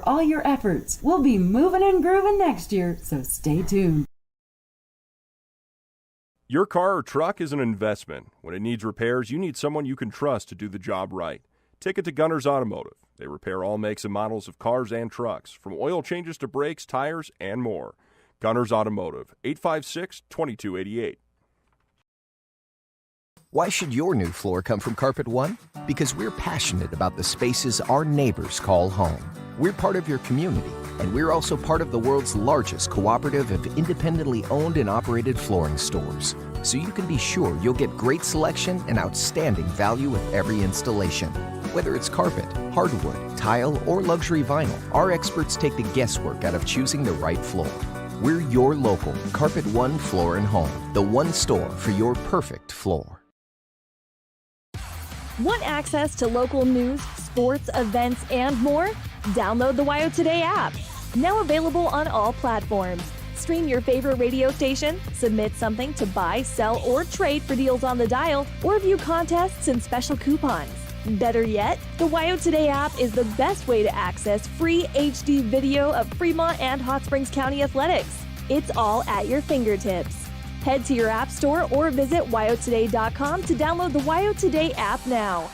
for all your efforts. We'll be moving and grooving next year, so stay tuned. Your car or truck is an investment. When it needs repairs, you need someone you can trust to do the job right. Take it to Gunners Automotive. They repair all makes and models of cars and trucks, from oil changes to brakes, tires, and more. Gunners Automotive, 856-2288. Why should your new floor come from Carpet One? Because we're passionate about the spaces our neighbors call home. We're part of your community, and we're also part of the world's largest cooperative of independently owned and operated flooring stores. So you can be sure you'll get great selection and outstanding value with every installation. Whether it's carpet, hardwood, tile, or luxury vinyl, our experts take the guesswork out of choosing the right floor. We're your local Carpet One Floor and Home, the one store for your perfect floor. Want access to local news, sports, events, and more? Download the WYO Today app. Now available on all platforms. Stream your favorite radio station, submit something to buy, sell, or trade for deals on the dial, or view contests and special coupons. Better yet, the WYO Today app is the best way to access free HD video of Fremont and Hot Springs County athletics. It's all at your fingertips. Head to your app store or visit wyotoday.com to download the WYO Today app now.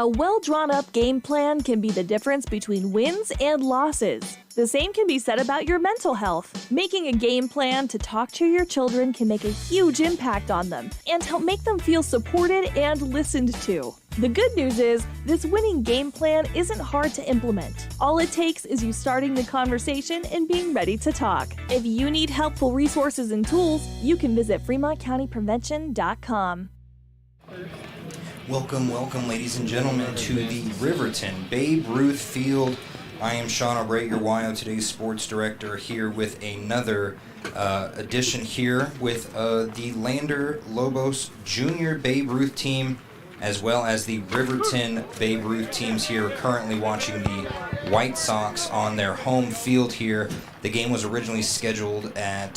A well-drawn-up game plan can be the difference between wins and losses. The same can be said about your mental health. Making a game plan to talk to your children can make a huge impact on them and help make them feel supported and listened to. The good news is, this winning game plan isn't hard to implement. All it takes is you starting the conversation and being ready to talk. If you need helpful resources and tools, you can visit FremontCountyPrevention.com. Welcome, ladies and gentlemen, to the Riverton Babe Ruth Field. I am Shawn O'Brate, your WYO Today sports director, here with another edition here with the Lander Lobos Junior Babe Ruth team, as well as the Riverton Babe Ruth teams here currently watching the White Sox on their home field here. The game was originally scheduled at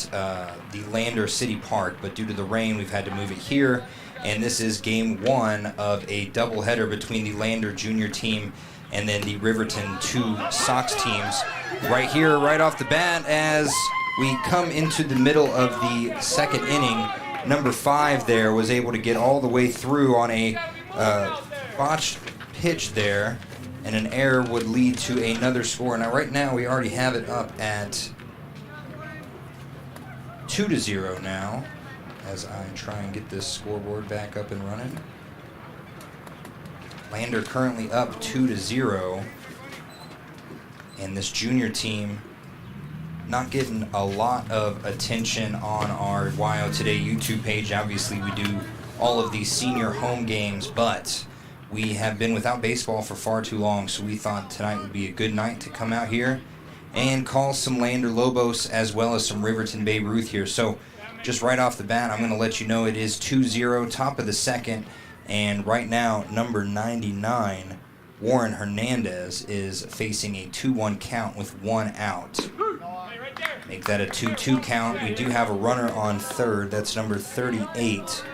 the Lander City Park, but due to the rain, we've had to move it here. And this is game one of a doubleheader between the Lander Junior team and then the Riverton 2 Sox teams. Right here, right off the bat, as we come into the middle of the second inning, number 5 there was able to get all the way through on a botched pitch there, and an error would lead to another score. Now, right now, we already have it up at 2-0 now, as I try and get this scoreboard back up and running. Lander currently up 2-0, and this junior team not getting a lot of attention on our WYO Today YouTube page. Obviously, we do all of these senior home games, but we have been without baseball for far too long, so we thought tonight would be a good night to come out here and call some Lander Lobos as well as some Riverton Babe Ruth here. So just right off the bat, I'm going to let you know it is 2-0, top of the second, and right now, number 99, Warren Hernandez, is facing a 2-1 count with 1 out. Make that a 2-2 count. We do have a runner on third. That's number 38.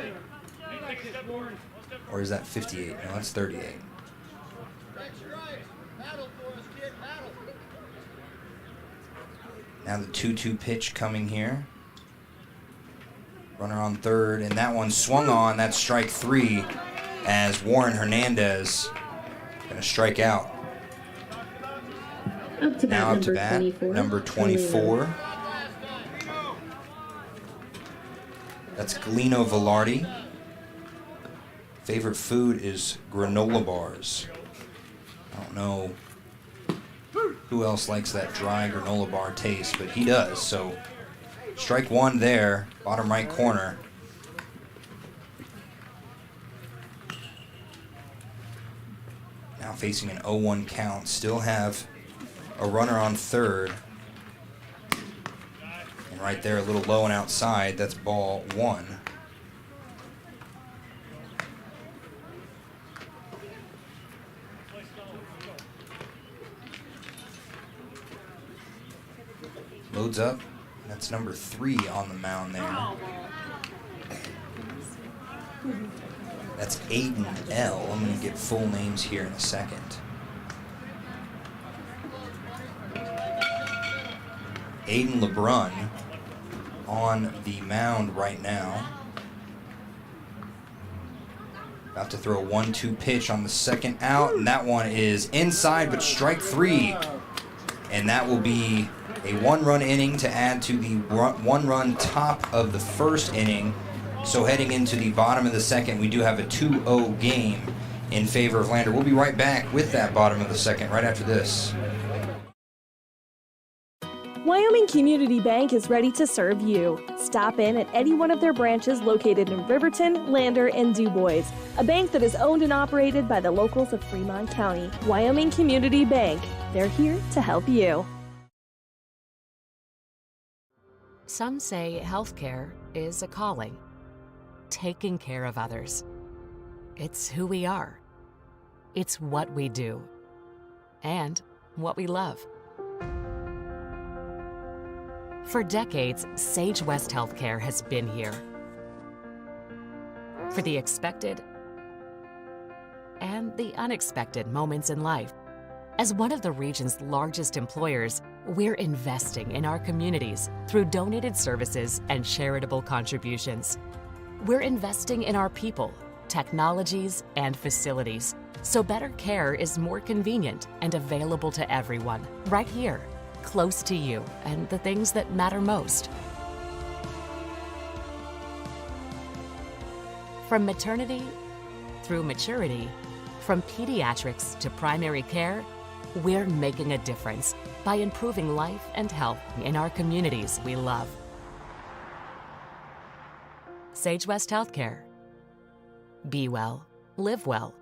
Or is that 58? No, that's 38. Now the 2-2 pitch coming here. Runner on third, and that one swung on. That's strike 3 as Warren Hernandez going to strike out. Now up to bat, number 24. That's Galeno Velarde. Favorite food is granola bars. I don't know who else likes that dry granola bar taste, but he does. So strike 1 there, bottom right corner. Now facing an 0-1 count. Still have a runner on third. And right there, a little low and outside. That's ball 1. Loads up. That's number 3 on the mound there. That's Aiden L. I'm going to get full names here in a second. Aiden LeBrun on the mound right now. About to throw a 1-2 pitch on the second out, and that one is inside, but strike 3. And that will be a 1-run inning to add to the 1-run top of the first inning. So heading into the bottom of the second, we do have a 2-0 game in favor of Lander. We'll be right back with that bottom of the second right after this. Wyoming Community Bank is ready to serve you. Stop in at any one of their branches located in Riverton, Lander, and DuBois. A bank that is owned and operated by the locals of Fremont County. Wyoming Community Bank. They're here to help you. Some say healthcare is a calling. Taking care of others. It's who we are. It's what we do. And what we love. For decades, Sage West Healthcare has been here. For the expected and the unexpected moments in life. As one of the region's largest employers, we're investing in our communities through donated services and charitable contributions. We're investing in our people, technologies, and facilities, so better care is more convenient and available to everyone, right here, close to you and the things that matter most. From maternity through maturity, from pediatrics to primary care, we're making a difference by improving life and health in our communities we love. Sage West Healthcare. Be well, live well.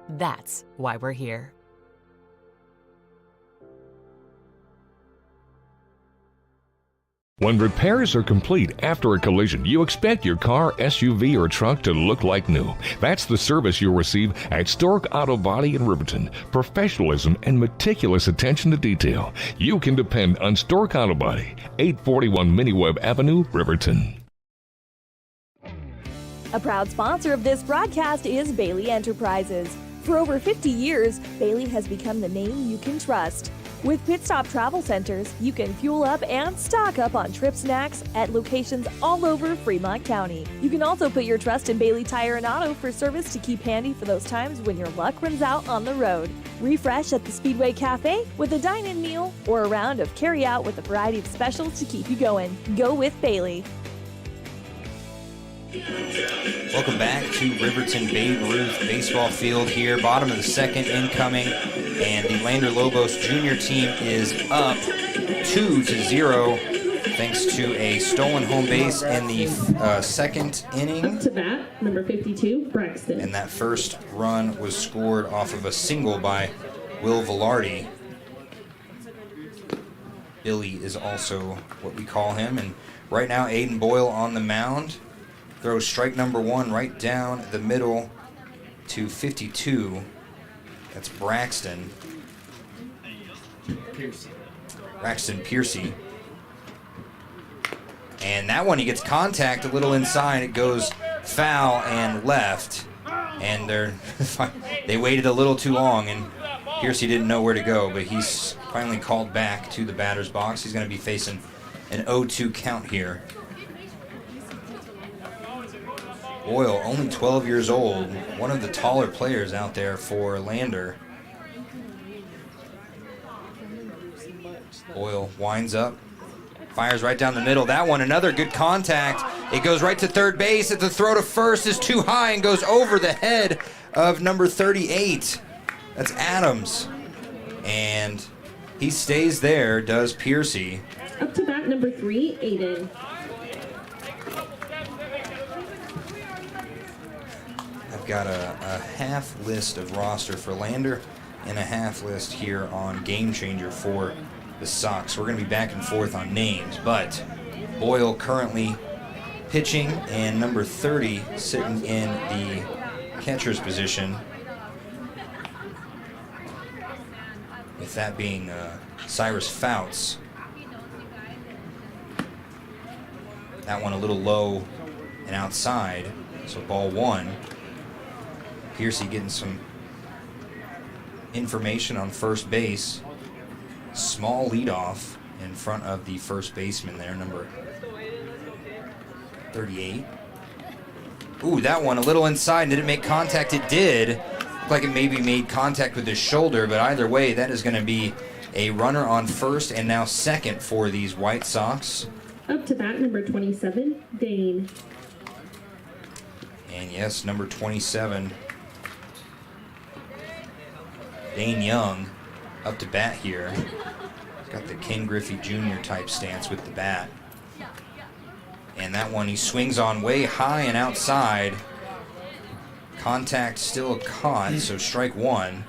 That's why we're here. When repairs are complete after a collision, you expect your car, SUV, or truck to look like new. That's the service you'll receive at Stork Auto Body in Riverton. Professionalism and meticulous attention to detail. You can depend on Stork Auto Body, 841 Miniweb Avenue, Riverton. A proud sponsor of this broadcast is Bailey Enterprises. For over 50 years, Bailey has become the name you can trust. With Pit Stop Travel Centers, you can fuel up and stock up on trip snacks at locations all over Fremont County. You can also put your trust in Bailey Tire and Auto for service to keep handy for those times when your luck runs out on the road. Refresh at the Speedway Cafe with a dine-in meal or a round of carry-out with a variety of specials to keep you going. Go with Bailey. Welcome back to Riverton Babe Ruth baseball field here. Bottom of the second incoming, and the Lander Lobos junior team is up 2-0 thanks to a stolen home base in the second inning. Up to bat, number 52, Braxton. And that first run was scored off of a single by Will Velarde. Billy is also what we call him. And right now, Aiden Boyle on the mound. Throws strike number 1 right down the middle to 52. That's Braxton. Braxton Piercy. And that one, he gets contact a little inside. It goes foul and left. And they waited a little too long, and Piercy didn't know where to go, but he's finally called back to the batter's box. He's going to be facing an 0-2 count here. Boyle, only 12 years old, one of the taller players out there for Lander. Boyle winds up, fires right down the middle. That one, another good contact. It goes right to third base. The throw to first is too high and goes over the head of number 38. That's Adams. And he stays there, does Piercy. Up to bat, number 3, Aiden. Got a half list of roster for Lander and a half list here on Game Changer for the Sox. We're going to be back and forth on names, but Boyle currently pitching and number 30 sitting in the catcher's position. With that being Cyrus Fouts. That one a little low and outside, so ball 1. Piercy getting some information on first base. Small leadoff in front of the first baseman there, number 38. Ooh, that one a little inside. Did it make contact? It did. Looked like it maybe made contact with his shoulder, but either way, that is going to be a runner on first and now second for these White Sox. Up to bat, number 27, Dane. And yes, number 27, Dane Young, up to bat here. He's got the Ken Griffey Jr. type stance with the bat. And that one he swings on way high and outside. Contact still caught, so strike one.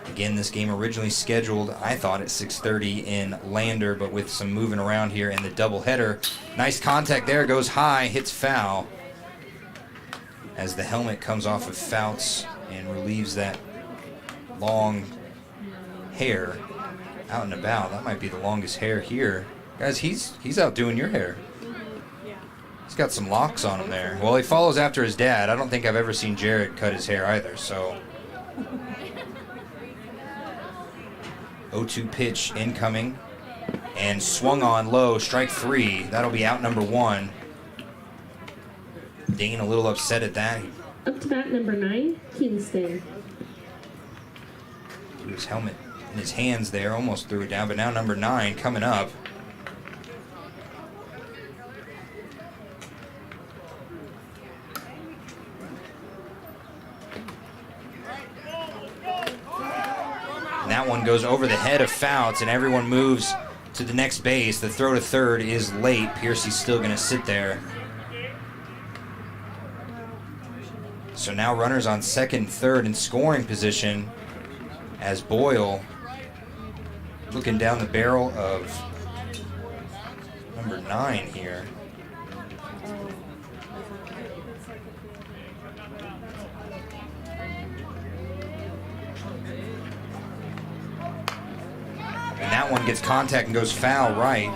Again, this game originally scheduled, I thought, at 6:30 in Lander, but with some moving around here in the doubleheader. Nice contact there, goes high, hits foul. As the helmet comes off of Fouts and relieves that long hair out and about. That might be the longest hair here. Guys, he's outdoing your hair. He's got some locks on him there. Well, he follows after his dad. I don't think I've ever seen Jared cut his hair either, so. 0-2 pitch incoming and swung on low, strike three. That'll be out number one. Dane a little upset at that. Up to bat, number 9, Kingston. Threw his helmet in his hands there, almost threw it down, but now number 9 coming up. And that one goes over the head of Fouts, and everyone moves to the next base. The throw to third is late. Piercy's still going to sit there. So now runners on second, third, and scoring position as Boyle looking down the barrel of number 9 here. And that one gets contact and goes foul right.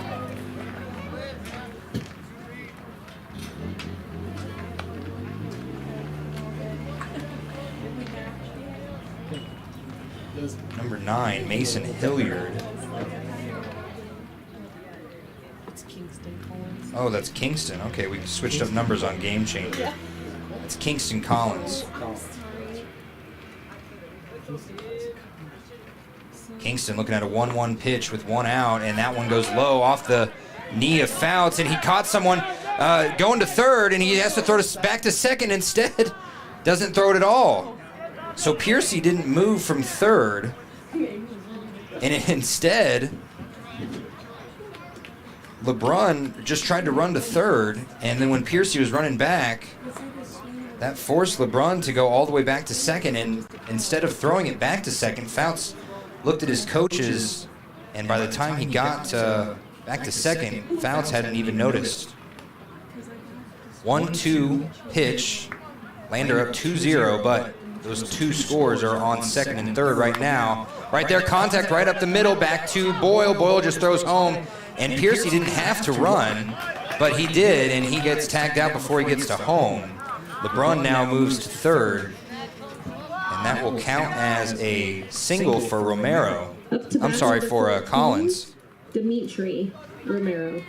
Number 9, Mason Hilliard. Oh, that's Kingston. Okay, we switched up numbers on Game Changer. It's Kingston Collins. Kingston looking at a 1-1 pitch with one out, and that one goes low off the knee of Fouts, and he caught someone going to third, and he has to throw it back to second instead. Doesn't throw it at all. So Piercy didn't move from third, and instead LeBrun just tried to run to third, and then when Piercy was running back, that forced LeBrun to go all the way back to second, and instead of throwing it back to second, Fouts looked at his coaches, and by the time he got back to second, Fouts hadn't even noticed. 1-2 pitch, Lander up 2-0, but those two scores are on second and third right now. Right there, contact right up the middle, back to Boyle. Boyle just throws home, and Piercy didn't have to run, but he did, and he gets tagged out before he gets to home. LeBrun now moves to third, and that will count as a single for Romero. I'm sorry, for Collins. Dimitri Romero.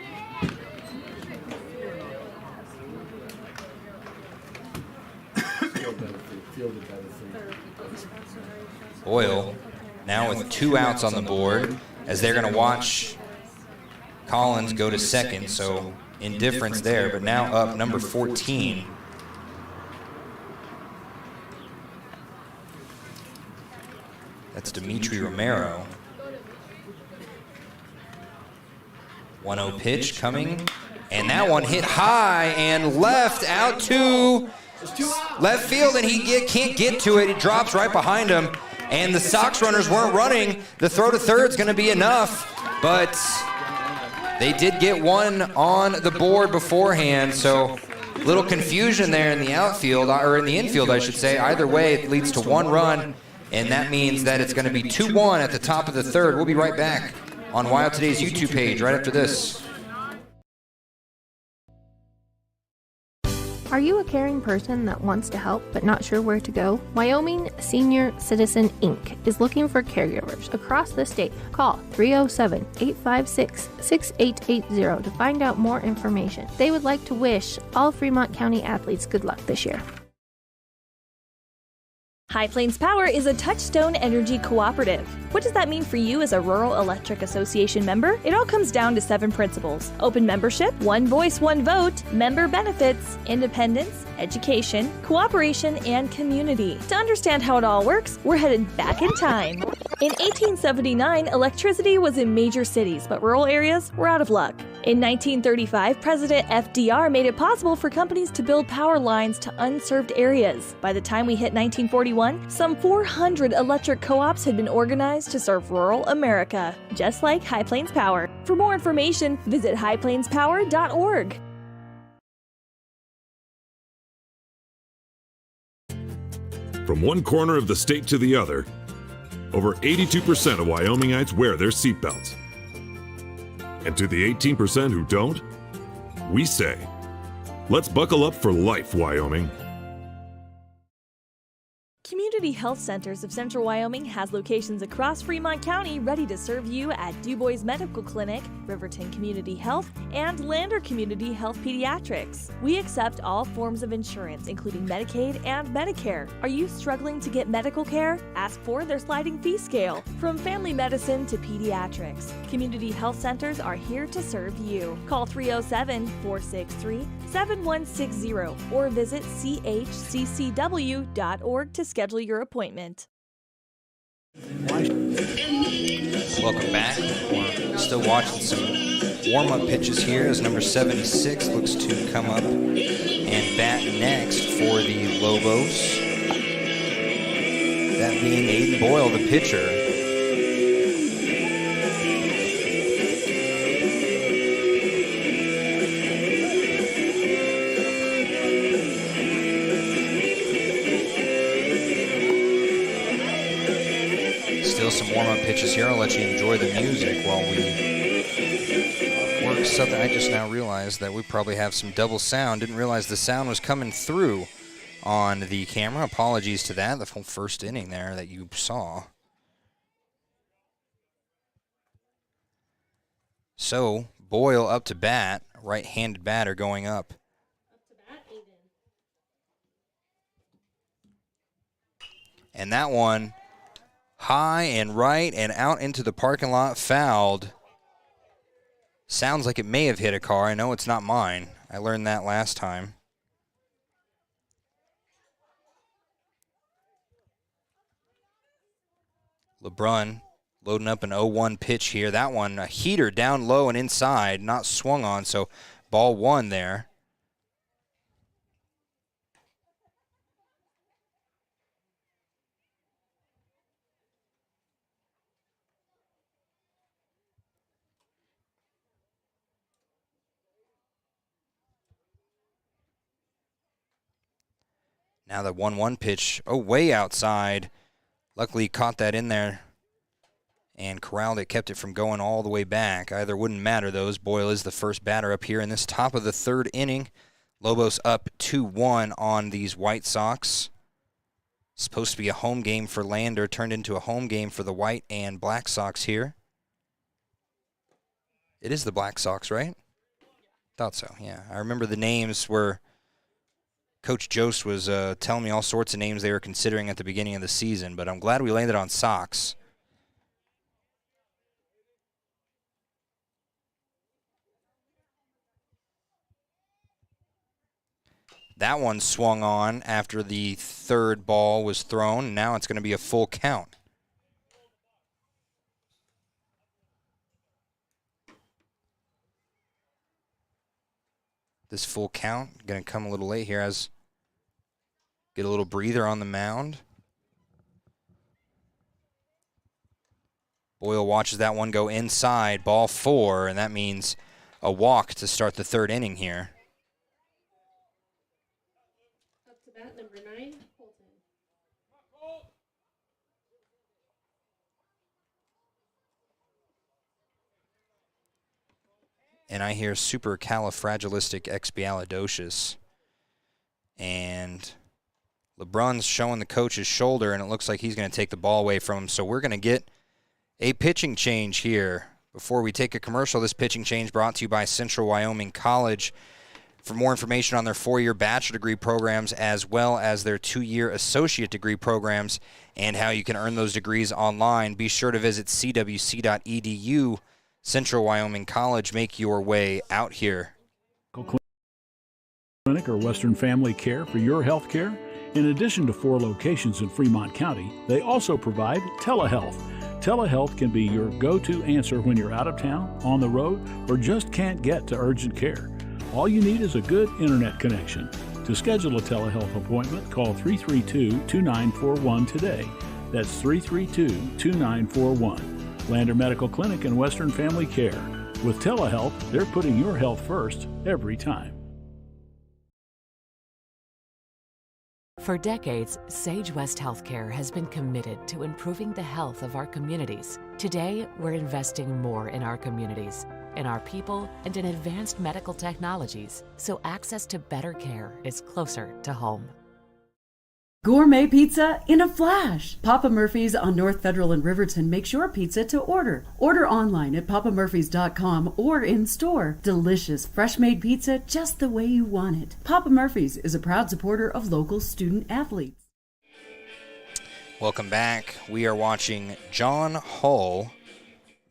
Boyle now with 2 outs on the board as they're going to watch Collins go to second, so indifference there, but now up number 14. That's Dimitri Romero. 1-0 pitch coming, and that one hit high and left out to left field, and he can't get to it. It drops right behind him, and the Sox runners weren't running. The throw to third is going to be enough, but they did get one on the board beforehand, so a little confusion there in the outfield, or in the infield, I should say. Either way, it leads to 1 run, and that means that it's going to be 2-1 at the top of the third. We'll be right back on Wild Today's YouTube page right after this. Are you a caring person that wants to help but not sure where to go? Wyoming Senior Citizen Inc. is looking for caregivers across the state. Call 307-856-6880 to find out more information. They would like to wish all Fremont County athletes good luck this year. High Plains Power is a Touchstone Energy cooperative. What does that mean for you as a Rural Electric Association member? It all comes down to 7 principles: open membership, one voice, one vote, member benefits, independence, education, cooperation, and community. To understand how it all works, we're headed back in time. In 1879, electricity was in major cities, but rural areas were out of luck. In 1935, President FDR made it possible for companies to build power lines to unserved areas. By the time we hit 1941, some 400 electric co-ops had been organized to serve rural America, just like High Plains Power. For more information, visit highplainspower.org. From one corner of the state to the other, over 82% of Wyomingites wear their seatbelts. And to the 18% who don't, we say, let's buckle up for life, Wyoming. Community Health Centers of Central Wyoming has locations across Fremont County ready to serve you at DuBois Medical Clinic, Riverton Community Health, and Lander Community Health Pediatrics. We accept all forms of insurance, including Medicaid and Medicare. Are you struggling to get medical care? Ask for their sliding fee scale. From family medicine to pediatrics, Community Health Centers are here to serve you. Call 307-463-7160 or visit chccw.org to schedule your appointment. Welcome back. We're still watching some warm-up pitches here as number 76 looks to come up and bat next for the Lobos. That being Aiden Boyle, the pitcher. Some warm-up pitches here. I'll let you enjoy the music while we work something. I just now realized that we probably have some double sound. Didn't realize the sound was coming through on the camera. Apologies to that. The whole first inning there that you saw. So Boyle up to bat. Right-handed batter going up. And that one high and right and out into the parking lot, fouled. Sounds like it may have hit a car. I know it's not mine. I learned that last time. LeBrun loading up an 0-1 pitch here. That one, a heater down low and inside, not swung on, so ball 1 there. Now the 1-1 pitch, way outside. Luckily caught that in there and corralled it, kept it from going all the way back. Either wouldn't matter, though, as Boyle is the first batter up here in this top of the 3rd inning. Lobos up 2-1 on these White Sox. Supposed to be a home game for Lander, turned into a home game for the White and Black Sox here. It is the Black Sox, right? Thought so, yeah. I remember the names were... Coach Jost was telling me all sorts of names they were considering at the beginning of the season, but I'm glad we landed on Sox. That one swung on after the 3rd ball was thrown. Now it's going to be a full count. This full count going to come a little late here as get a little breather on the mound. Boyle watches that one go inside, ball 4, and that means a walk to start the 3rd inning here. Up to bat, number 9, Colton. And I hear supercalifragilisticexpialidocious. And LeBron's showing the coach his shoulder, and it looks like he's going to take the ball away from him. So we're going to get a pitching change here. Before we take a commercial, this pitching change brought to you by Central Wyoming College. For more information on their 4-year bachelor degree programs as well as their 2-year associate degree programs and how you can earn those degrees online, be sure to visit cwc.edu. Central Wyoming College, make your way out here. Clinic or Western Family Care for your health care. In addition to 4 locations in Fremont County, they also provide telehealth. Telehealth can be your go-to answer when you're out of town, on the road, or just can't get to urgent care. All you need is a good internet connection. To schedule a telehealth appointment, call 332-2941 today. That's 332-2941. Lander Medical Clinic and Western Family Care. With telehealth, they're putting your health first every time. For decades, Sage West Healthcare has been committed to improving the health of our communities. Today, we're investing more in our communities, in our people, and in advanced medical technologies, so access to better care is closer to home. Gourmet pizza in a flash. Papa Murphy's on North Federal in Riverton makes your pizza to order. Order online at papamurphys.com or in store. Delicious, fresh-made pizza just the way you want it. Papa Murphy's is a proud supporter of local student athletes. Welcome back. We are watching John Hull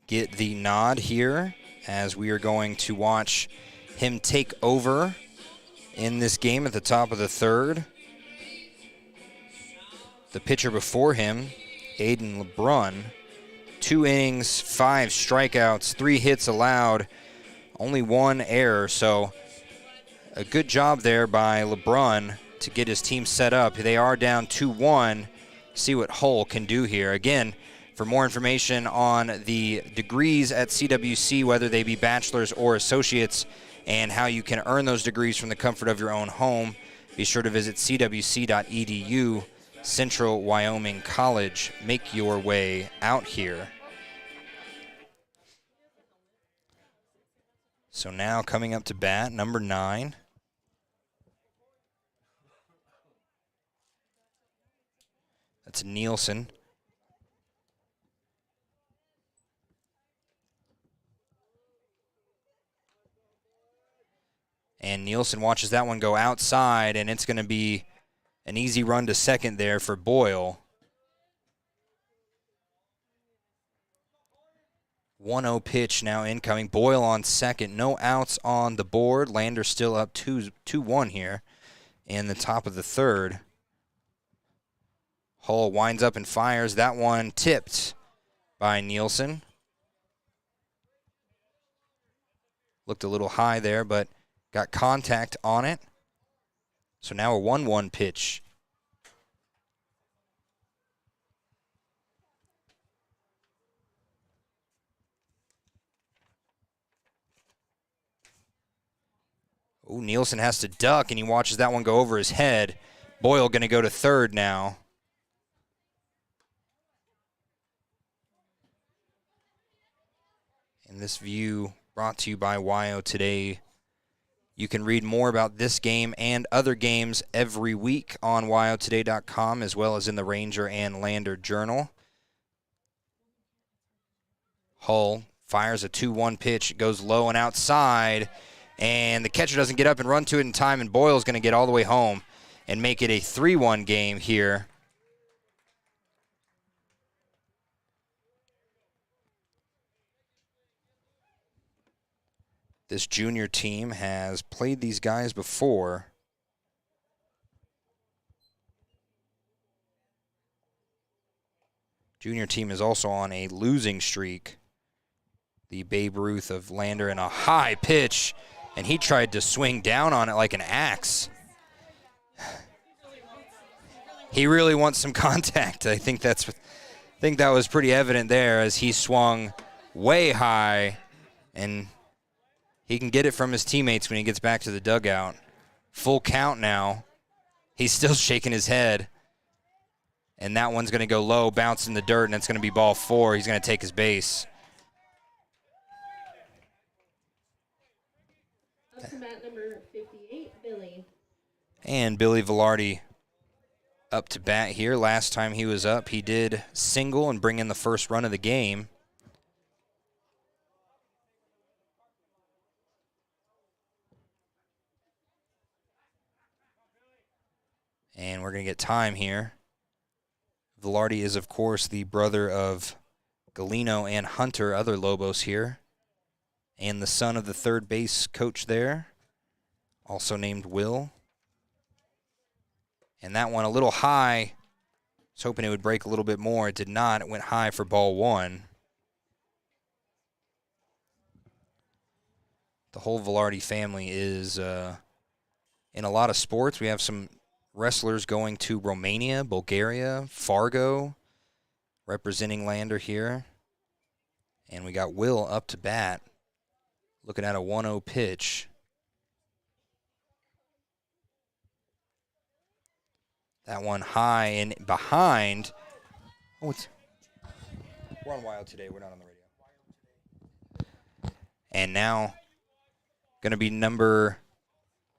get the nod here as we are going to watch him take over in this game at the top of the third. The pitcher before him, Aiden LeBrun, 2 innings, 5 strikeouts, 3 hits allowed, only 1 error. So a good job there by LeBrun to get his team set up. They are down 2-1. See what Hull can do here. Again, for more information on the degrees at CWC, whether they be bachelor's or associates, and how you can earn those degrees from the comfort of your own home, be sure to visit cwc.edu. Central Wyoming College, make your way out here. So now coming up to bat, number 9. That's Nielsen. And Nielsen watches that one go outside, and it's going to be an easy run to second there for Boyle. 1-0 pitch now incoming. Boyle on second. No outs on the board. Lander still up 2-1 here in the top of the third. Hull winds up and fires. That one tipped by Nielsen. Looked a little high there, but got contact on it. So now a 1-1 pitch. Oh, Nielsen has to duck, and he watches that one go over his head. Boyle going to go to third now. And this view brought to you by WYO Today. You can read more about this game and other games every week on wyotoday.com, as well as in the Ranger and Lander Journal. Hull fires a 2-1 pitch. It goes low and outside, and the catcher doesn't get up and run to it in time, and Boyle's going to get all the way home and make it a 3-1 game here. This junior team has played these guys before. Junior team is also on a losing streak. The Babe Ruth of Lander in a high pitch, and he tried to swing down on it like an axe. He really wants some contact. I think that was pretty evident there as he swung way high, and he can get it from his teammates when he gets back to the dugout. Full count now. He's still shaking his head. And that one's going to go low, bounce in the dirt, and it's going to be ball 4. He's going to take his base. Up to bat number 58, Billy. And Billy Velarde up to bat here. Last time he was up, he did single and bring in the first run of the game. And we're going to get time here. Velarde is, of course, the brother of Galeno and Hunter, other Lobos here, and the son of the third base coach there, also named Will. And that one a little high. I was hoping it would break a little bit more. It did not. It went high for ball one. The whole Velarde family is in a lot of sports. We have some wrestlers going to Romania, Bulgaria, Fargo, representing Lander here. And we got Will up to bat, looking at a 1-0 pitch. That one high and behind. Oh, we're on Wild today. We're not on the radio. And now going to be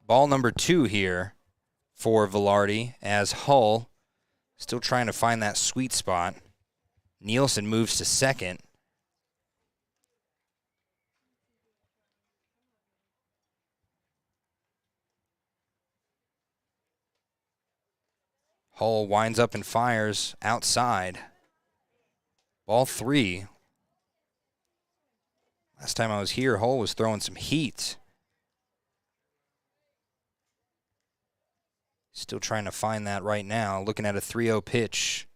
ball number 2 here for Velarde, as Hull still trying to find that sweet spot. Nielsen moves to second. Hull winds up and fires outside. Ball 3. Last time I was here, Hull was throwing some heat. Still trying to find that right now. Looking at a 3-0 pitch.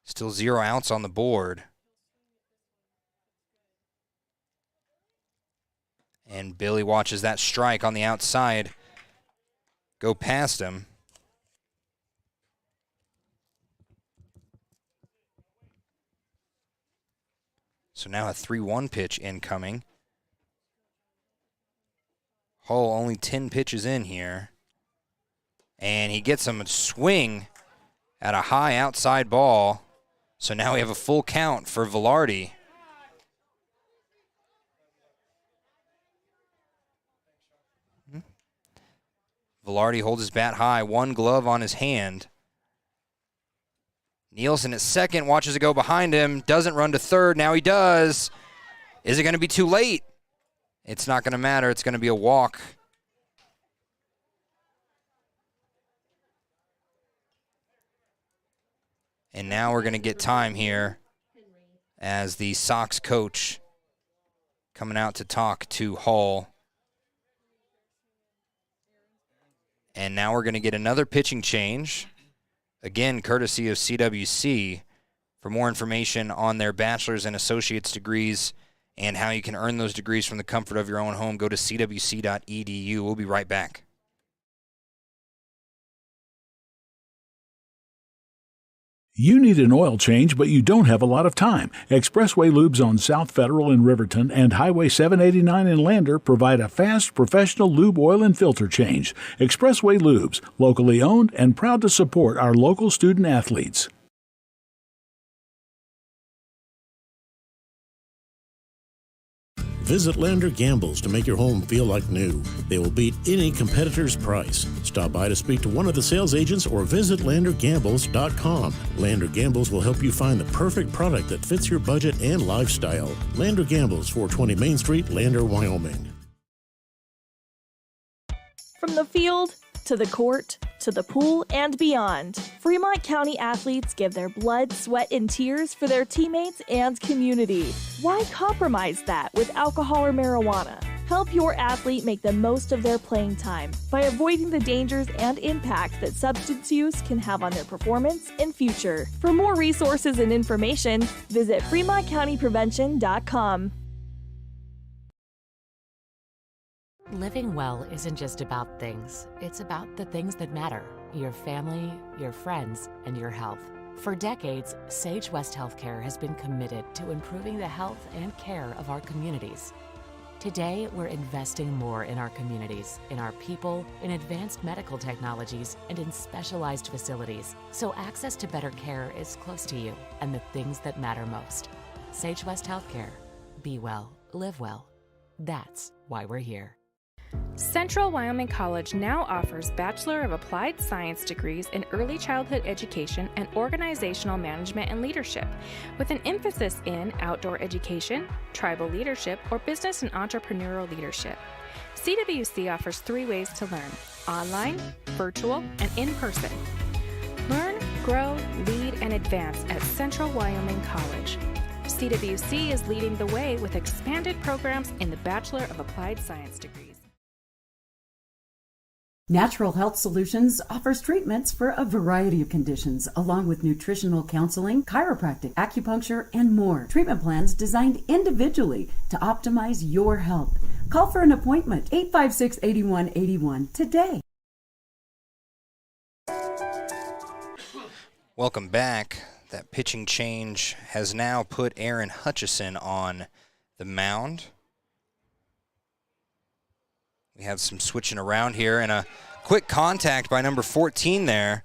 Still 0 outs on the board. And Billy watches that strike on the outside go past him. So now a 3-1 pitch incoming. Hull only 10 pitches in here. And he gets him a swing at a high outside ball. So now we have a full count for Velarde. Velarde holds his bat high, one glove on his hand. Nielsen at second, watches it go behind him, doesn't run to third, now he does. Is it going to be too late? It's not going to matter, it's going to be a walk. And now we're going to get time here as the Sox coach coming out to talk to Hull. And now we're going to get another pitching change. Again, courtesy of CWC. For more information on their bachelor's and associate's degrees and how you can earn those degrees from the comfort of your own home, go to cwc.edu. We'll be right back. You need an oil change, but you don't have a lot of time. Expressway Lubes on South Federal in Riverton and Highway 789 in Lander provide a fast, professional lube oil and filter change. Expressway Lubes, locally owned and proud to support our local student athletes. Visit Lander Gambles to make your home feel like new. They will beat any competitor's price. Stop by to speak to one of the sales agents or visit LanderGambles.com. Lander Gambles will help you find the perfect product that fits your budget and lifestyle. Lander Gambles, 420 Main Street, Lander, Wyoming. From the field to the court to the pool and beyond, Fremont County athletes give their blood, sweat, and tears for their teammates and community. Why compromise that with alcohol or marijuana? Help your athlete make the most of their playing time by avoiding the dangers and impact that substance use can have on their performance and future. For more resources and information, visit FremontCountyPrevention.com. Living well isn't just about things. It's about the things that matter. Your family, your friends, and your health. For decades, Sage West Healthcare has been committed to improving the health and care of our communities. Today, we're investing more in our communities, in our people, in advanced medical technologies, and in specialized facilities, so access to better care is close to you and the things that matter most. Sage West Healthcare. Be well, live well. That's why we're here. Central Wyoming College now offers Bachelor of Applied Science degrees in Early Childhood Education and Organizational Management and Leadership, with an emphasis in outdoor education, tribal leadership, or business and entrepreneurial leadership. CWC offers 3 ways to learn: online, virtual, and in person. Learn, grow, lead, and advance at Central Wyoming College. CWC is leading the way with expanded programs in the Bachelor of Applied Science degrees. Natural Health Solutions offers treatments for a variety of conditions, along with nutritional counseling, chiropractic, acupuncture, and more. Treatment plans designed individually to optimize your health. Call for an appointment, 856-8181 today. Welcome back. That pitching change has now put Aaron Hutchison on the mound. We have some switching around here and a quick contact by number 14 there.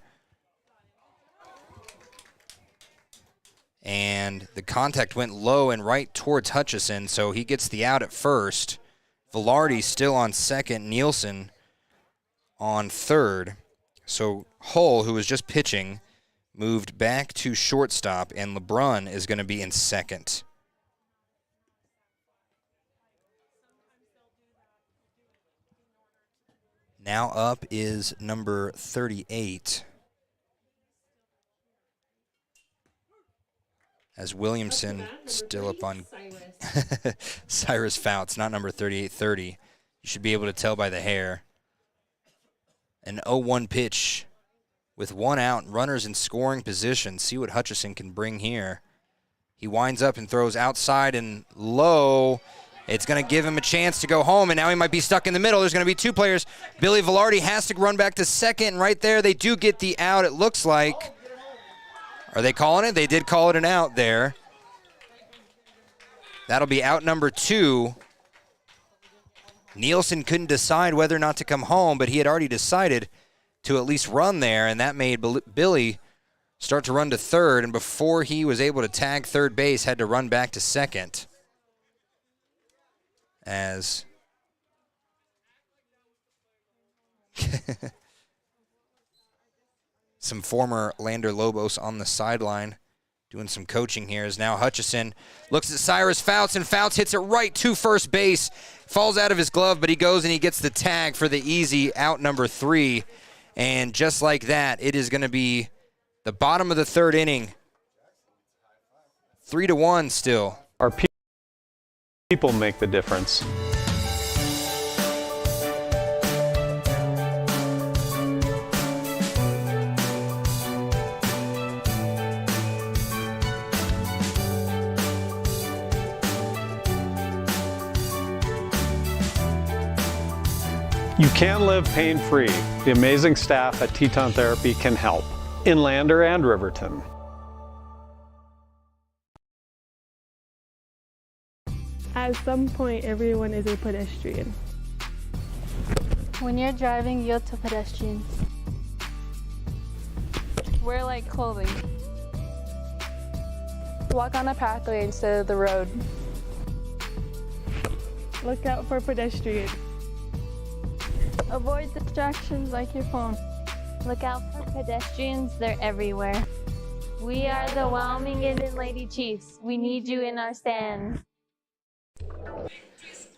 And the contact went low and right towards Hutchison, so he gets the out at first. Velarde still on second, Nielsen on third. So Hull, who was just pitching, moved back to shortstop, and LeBrun is going to be in second. Now up is number 38. As Williamson still up on Cyrus Fouts, not number 3830. You should be able to tell by the hair. An 0-1 pitch with 1 out, runners in scoring position. See what Hutchison can bring here. He winds up and throws outside and low. It's going to give him a chance to go home, and now he might be stuck in the middle. There's going to be 2 players. Billy Velarde has to run back to second, and right there they do get the out, it looks like. Are they calling it? They did call it an out there. That'll be out number 2. Nielsen couldn't decide whether or not to come home, but he had already decided to at least run there, and that made Billy start to run to third, and before he was able to tag third base, had to run back to second. As some former Lander Lobos on the sideline doing some coaching here, is now Hutchison looks at Cyrus Fouts, and Fouts hits it right to first base. Falls out of his glove, but he goes and he gets the tag for the easy out number 3. And just like that, it is going to be the bottom of the third inning. 3-1 still. Our people make the difference. You can live pain-free. The amazing staff at Teton Therapy can help in Lander and Riverton. At some point, everyone is a pedestrian. When you're driving, yield to pedestrians. Wear light clothing. Walk on a pathway instead of the road. Look out for pedestrians. Avoid distractions like your phone. Look out for pedestrians, they're everywhere. We are the Wyoming Indian Lady Chiefs. We need you in our stand.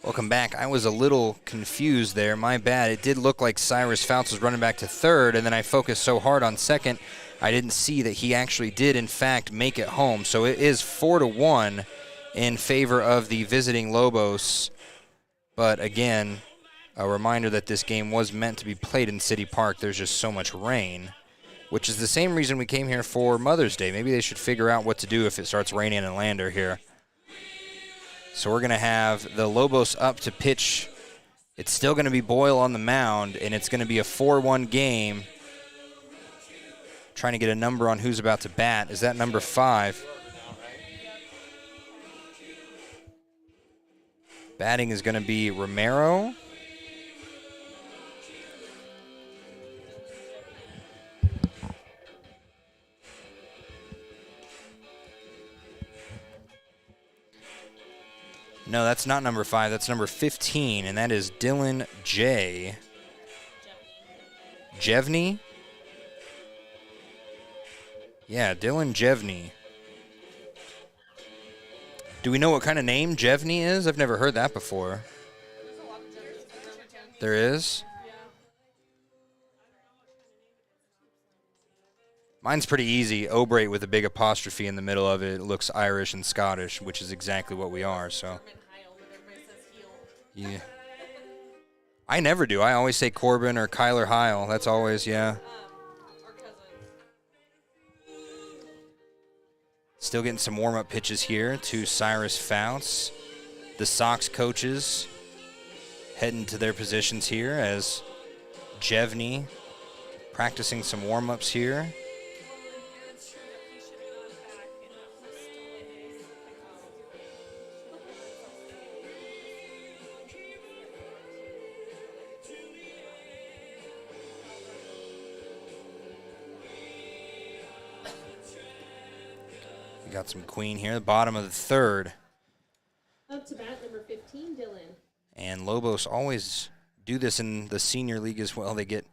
Welcome back. I was a little confused there. My bad. It did look like Cyrus Fouts was running back to third, and then I focused so hard on second, I didn't see that he actually did, in fact, make it home. So it is 4-1 in favor of the visiting Lobos. But again, a reminder that this game was meant to be played in City Park. There's just so much rain, which is the same reason we came here for Mother's Day. Maybe they should figure out what to do if it starts raining in Lander here. So we're going to have the Lobos up to pitch. It's still going to be Boyle on the mound, and it's going to be a 4-1 game. Trying to get a number on who's about to bat. Is that number 5? Batting is going to be Romero. No, that's not number 5. That's number 15, and that is Dylan J. Jevney? Yeah, Dylan Jevney. Do we know what kind of name Jevney is? I've never heard that before. There is? Mine's pretty easy. O'Brate with a big apostrophe in the middle of it. It looks Irish and Scottish, which is exactly what we are, so. Yeah. I never do. I always say Corbin or Kyler Heil. That's always, yeah. Still getting some warm-up pitches here to Cyrus Fouts. The Sox coaches heading to their positions here as Jevney practicing some warm-ups here. Got some queen here, the bottom of the third. Up to bat, number 15, Dylan. And Lobos always do this in the senior league as well. They get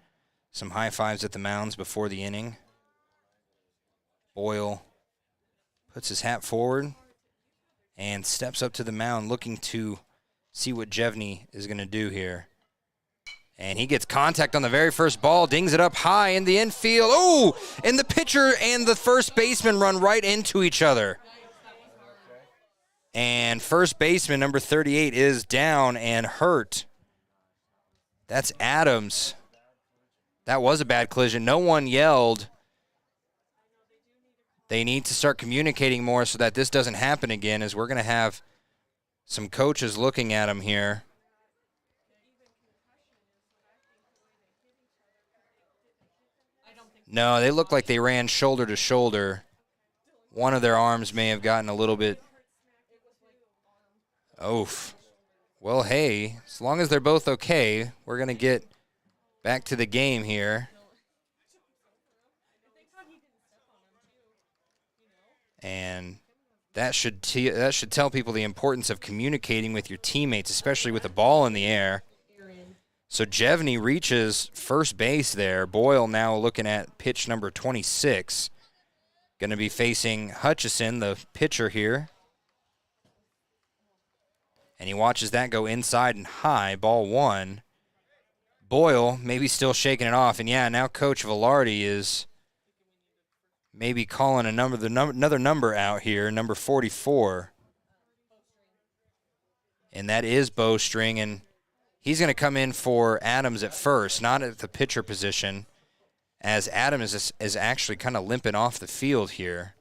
some high fives at the mounds before the inning. Boyle puts his hat forward and steps up to the mound looking to see what Jevney is going to do here. And he gets contact on the very first ball, dings it up high in the infield. Oh, and the pitcher and the first baseman run right into each other. And first baseman, number 38, is down and hurt. That's Adams. That was a bad collision. No one yelled. They need to start communicating more so that this doesn't happen again, as we're going to have some coaches looking at him here. No, they look like they ran shoulder to shoulder. One of their arms may have gotten a little bit. Oof. Well, hey, as long as they're both okay, we're going to get back to the game here. And that should tell people the importance of communicating with your teammates, especially with the ball in the air. So Jevney reaches first base there. Boyle now looking at pitch number 26. Going to be facing Hutchison, the pitcher here. And he watches that go inside and high, ball 1. Boyle maybe still shaking it off. And yeah, now Coach Velarde is maybe calling another number out here, number 44. And that is Bowstring, and he's going to come in for Adams at first, not at the pitcher position, as Adams is actually kind of limping off the field here.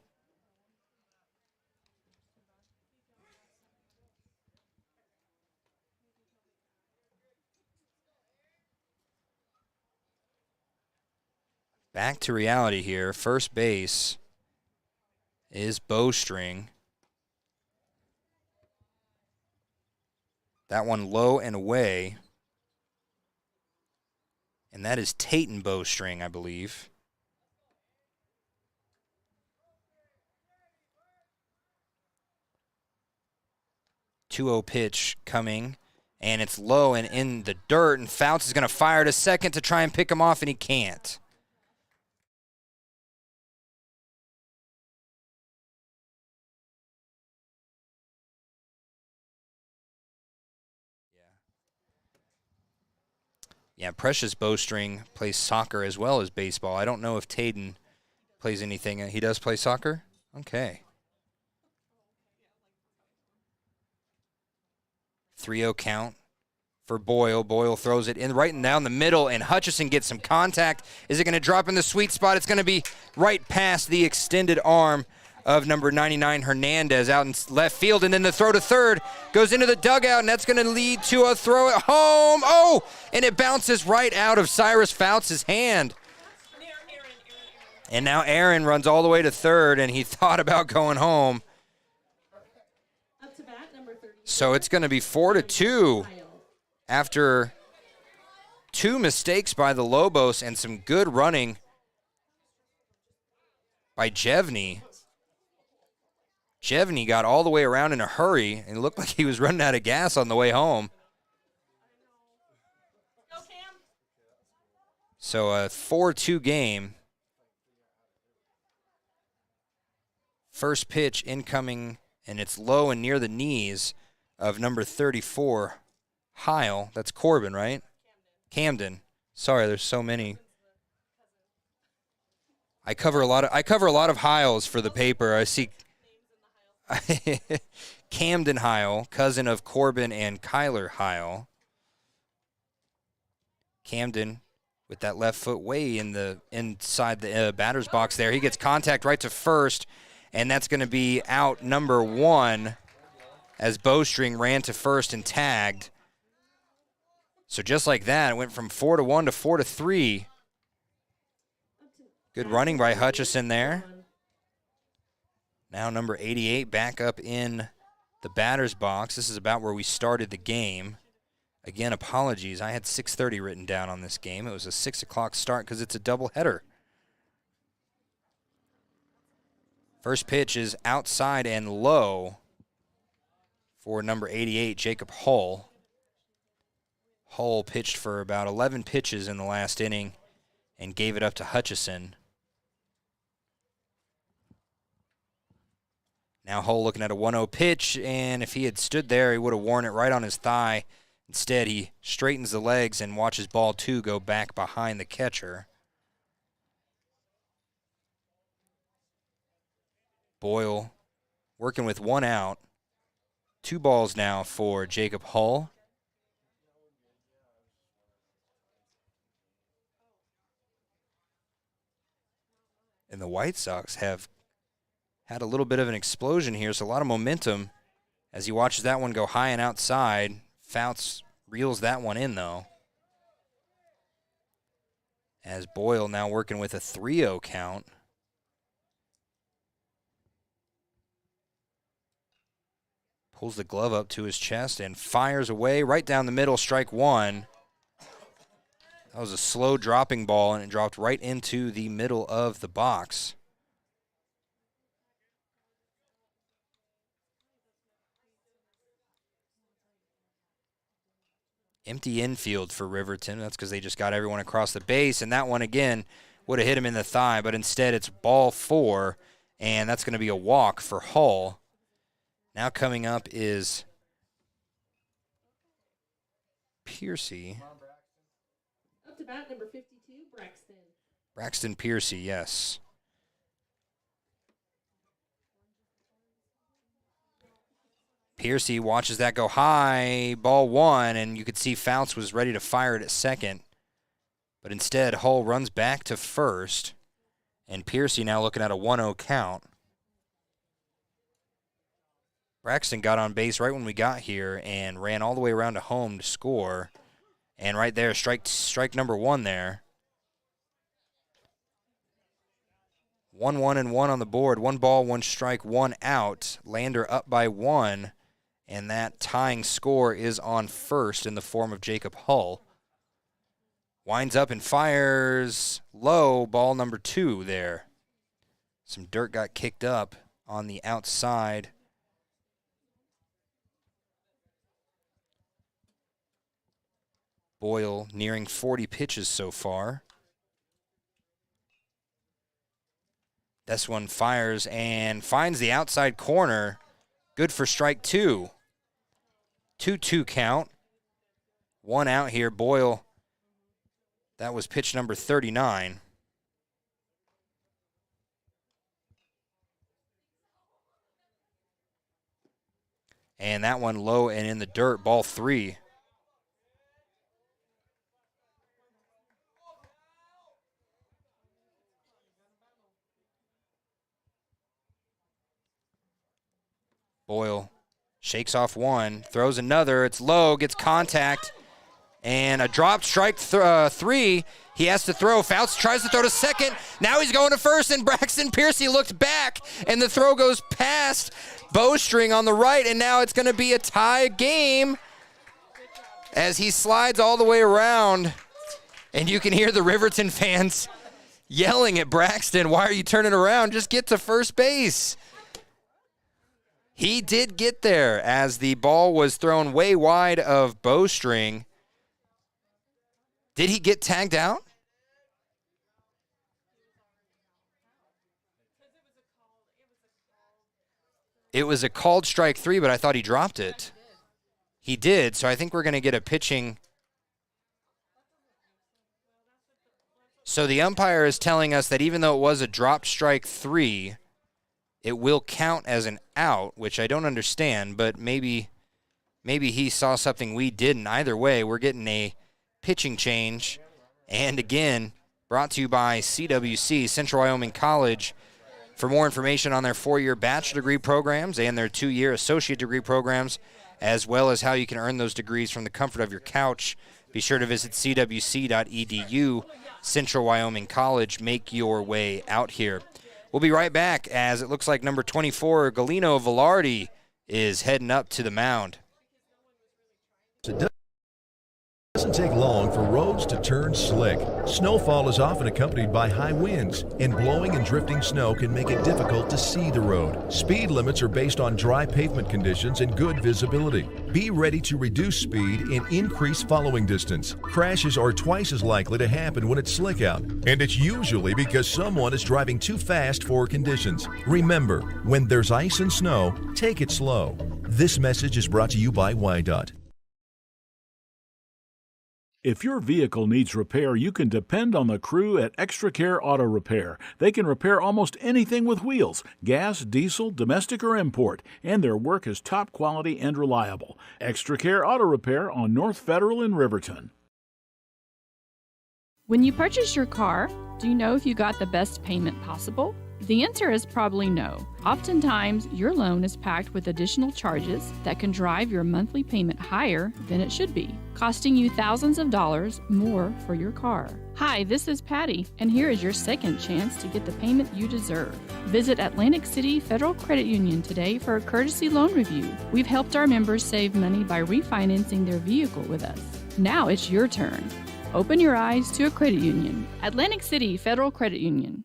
Back to reality here. First base is Bowstring. That one low and away. And that is Tayton Bowstring, I believe. Two-0 pitch coming. And it's low and in the dirt. And Fouts is going to fire to second to try and pick him off, and he can't. Yeah, Precious Bowstring plays soccer as well as baseball. I don't know if Tayton plays anything. He does play soccer? Okay. 3-0 count for Boyle. Boyle throws it in right and down the middle, and Hutchison gets some contact. Is it going to drop in the sweet spot? It's going to be right past the extended arm of number 99, Hernandez, out in left field, and then the throw to third goes into the dugout, and that's going to lead to a throw at home. Oh, and it bounces right out of Cyrus Fouts' hand. And now Aaron runs all the way to third, and he thought about going home. So it's going to be 4-2 after two mistakes by the Lobos and some good running by Jevney. Jevney got all the way around in a hurry and looked like he was running out of gas on the way home. So a 4-2 game. First pitch incoming, and it's low and near the knees of number 34, Heil. That's Corbin, right? Camden. Sorry, there's so many. I cover a lot of Heils for the paper. I see Camden Heil, cousin of Corbin and Kyler Heil. Camden with that left foot way inside the batter's box there. He gets contact right to first, and that's going to be out number 1 as Bowstring ran to first and tagged. So just like that, it went from 4-1 to 4-3. Good running by Hutchison there. Now number 88 back up in the batter's box. This is about where we started the game. Again, apologies. I had 6:30 written down on this game. It was a 6 o'clock start because it's a doubleheader. First pitch is outside and low for number 88, Jacob Hull. Hull pitched for about 11 pitches in the last inning and gave it up to Hutchison. Now Hull looking at a 1-0 pitch, and if he had stood there, he would have worn it right on his thigh. Instead, he straightens the legs and watches ball 2 go back behind the catcher. Boyle working with 1 out. 2 balls now for Jacob Hull. And the White Sox have had a little bit of an explosion here, so a lot of momentum as he watches that one go high and outside. Fouts reels that one in, though. As Boyle now working with a 3-0 count. Pulls the glove up to his chest and fires away right down the middle, strike 1. That was a slow dropping ball, and it dropped right into the middle of the box. Empty infield for Riverton. That's because they just got everyone across the base, and that one, again, would have hit him in the thigh, but instead it's ball 4, and that's going to be a walk for Hull. Now coming up is Piercy. Up to bat, number 52, Braxton. Braxton Piercy, yes. Piercy watches that go high, ball 1, and you could see Fouts was ready to fire it at second. But instead, Hull runs back to first, and Piercy now looking at a 1-0 count. Braxton got on base right when we got here and ran all the way around to home to score. And right there, strike number 1 there. 1-1-1 on the board. 1 ball, 1 strike, 1 out. Lander up by 1. And that tying score is on first in the form of Jacob Hull. Winds up and fires low, ball number 2 there. Some dirt got kicked up on the outside. Boyle nearing 40 pitches so far. This one fires and finds the outside corner. Good for strike 2. 2-2 count. 1 out here. Boyle, that was pitch number 39. And that one low and in the dirt, ball 3. Boyle shakes off 1, throws another. It's low, gets contact, and a dropped strike 3. He has to throw. Fouts tries to throw to second. Now he's going to first, and Braxton Piercy looked back, and the throw goes past Bowstring on the right, and now it's going to be a tie game as he slides all the way around, and you can hear the Riverton fans yelling at Braxton, "Why are you turning around? Just get to first base." He did get there as the ball was thrown way wide of bowstring. Did he get tagged out? It was a called strike 3, but I thought he dropped it. He did, so I think we're going to get a pitching. So the umpire is telling us that even though it was a dropped strike 3, it will count as an out, which I don't understand, but maybe he saw something we didn't. Either way, we're getting a pitching change. And again, brought to you by CWC, Central Wyoming College. For more information on their 4-year bachelor degree programs and their 2-year associate degree programs, as well as how you can earn those degrees from the comfort of your couch, be sure to visit cwc.edu. Central Wyoming College, make your way out here. We'll be right back as it looks like number 24, Galeno Velarde, is heading up to the mound. It doesn't take long for roads to turn slick. Snowfall is often accompanied by high winds, and blowing and drifting snow can make it difficult to see the road. Speed limits are based on dry pavement conditions and good visibility. Be ready to reduce speed and increase following distance. Crashes are twice as likely to happen when it's slick out, and it's usually because someone is driving too fast for conditions. Remember, when there's ice and snow, take it slow. This message is brought to you by WYDOT. If your vehicle needs repair, you can depend on the crew at Extra Care Auto Repair. They can repair almost anything with wheels, gas, diesel, domestic, or import, and their work is top quality and reliable. Extra Care Auto Repair on North Federal in Riverton. When you purchase your car, do you know if you got the best payment possible? The answer is probably no. Oftentimes, your loan is packed with additional charges that can drive your monthly payment higher than it should be, costing you thousands of dollars more for your car. Hi, this is Patty, and here is your second chance to get the payment you deserve. Visit Atlantic City Federal Credit Union today for a courtesy loan review. We've helped our members save money by refinancing their vehicle with us. Now it's your turn. Open your eyes to a credit union. Atlantic City Federal Credit Union.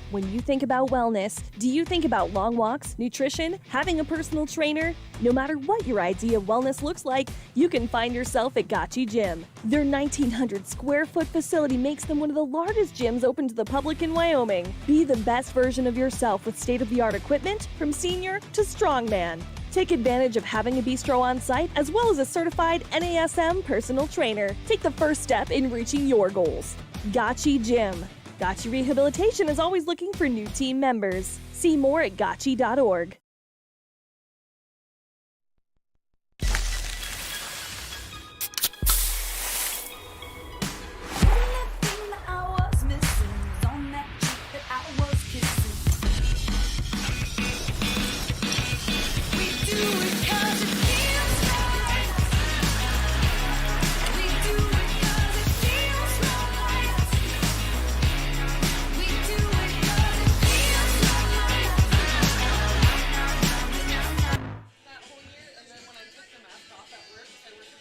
When you think about wellness, do you think about long walks, nutrition, having a personal trainer? No matter what your idea of wellness looks like, you can find yourself at Gotchi Gym. Their 1,900 square foot facility makes them one of the largest gyms open to the public in Wyoming. Be the best version of yourself with state-of-the-art equipment from senior to strongman. Take advantage of having a bistro on site as well as a certified NASM personal trainer. Take the first step in reaching your goals. Gotchi Gym. Gotchi Rehabilitation is always looking for new team members. See more at gotchi.org.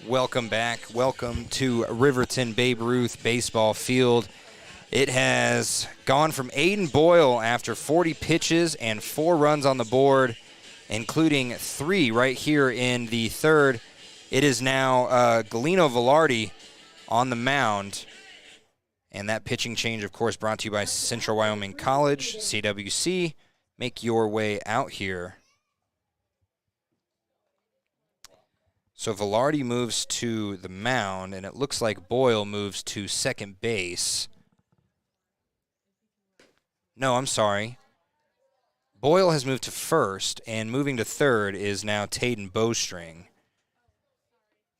Welcome back. Welcome to Riverton Babe Ruth Baseball Field. It has gone from Aiden Boyle after 40 pitches and 4 runs on the board, including 3 right here in the third. It is now Galeno Velarde on the mound. And that pitching change, of course, brought to you by Central Wyoming College, CWC. Make your way out here. So Velarde moves to the mound, and it looks like Boyle moves to second base. No, I'm sorry. Boyle has moved to first, and moving to third is now Taden Bowstring.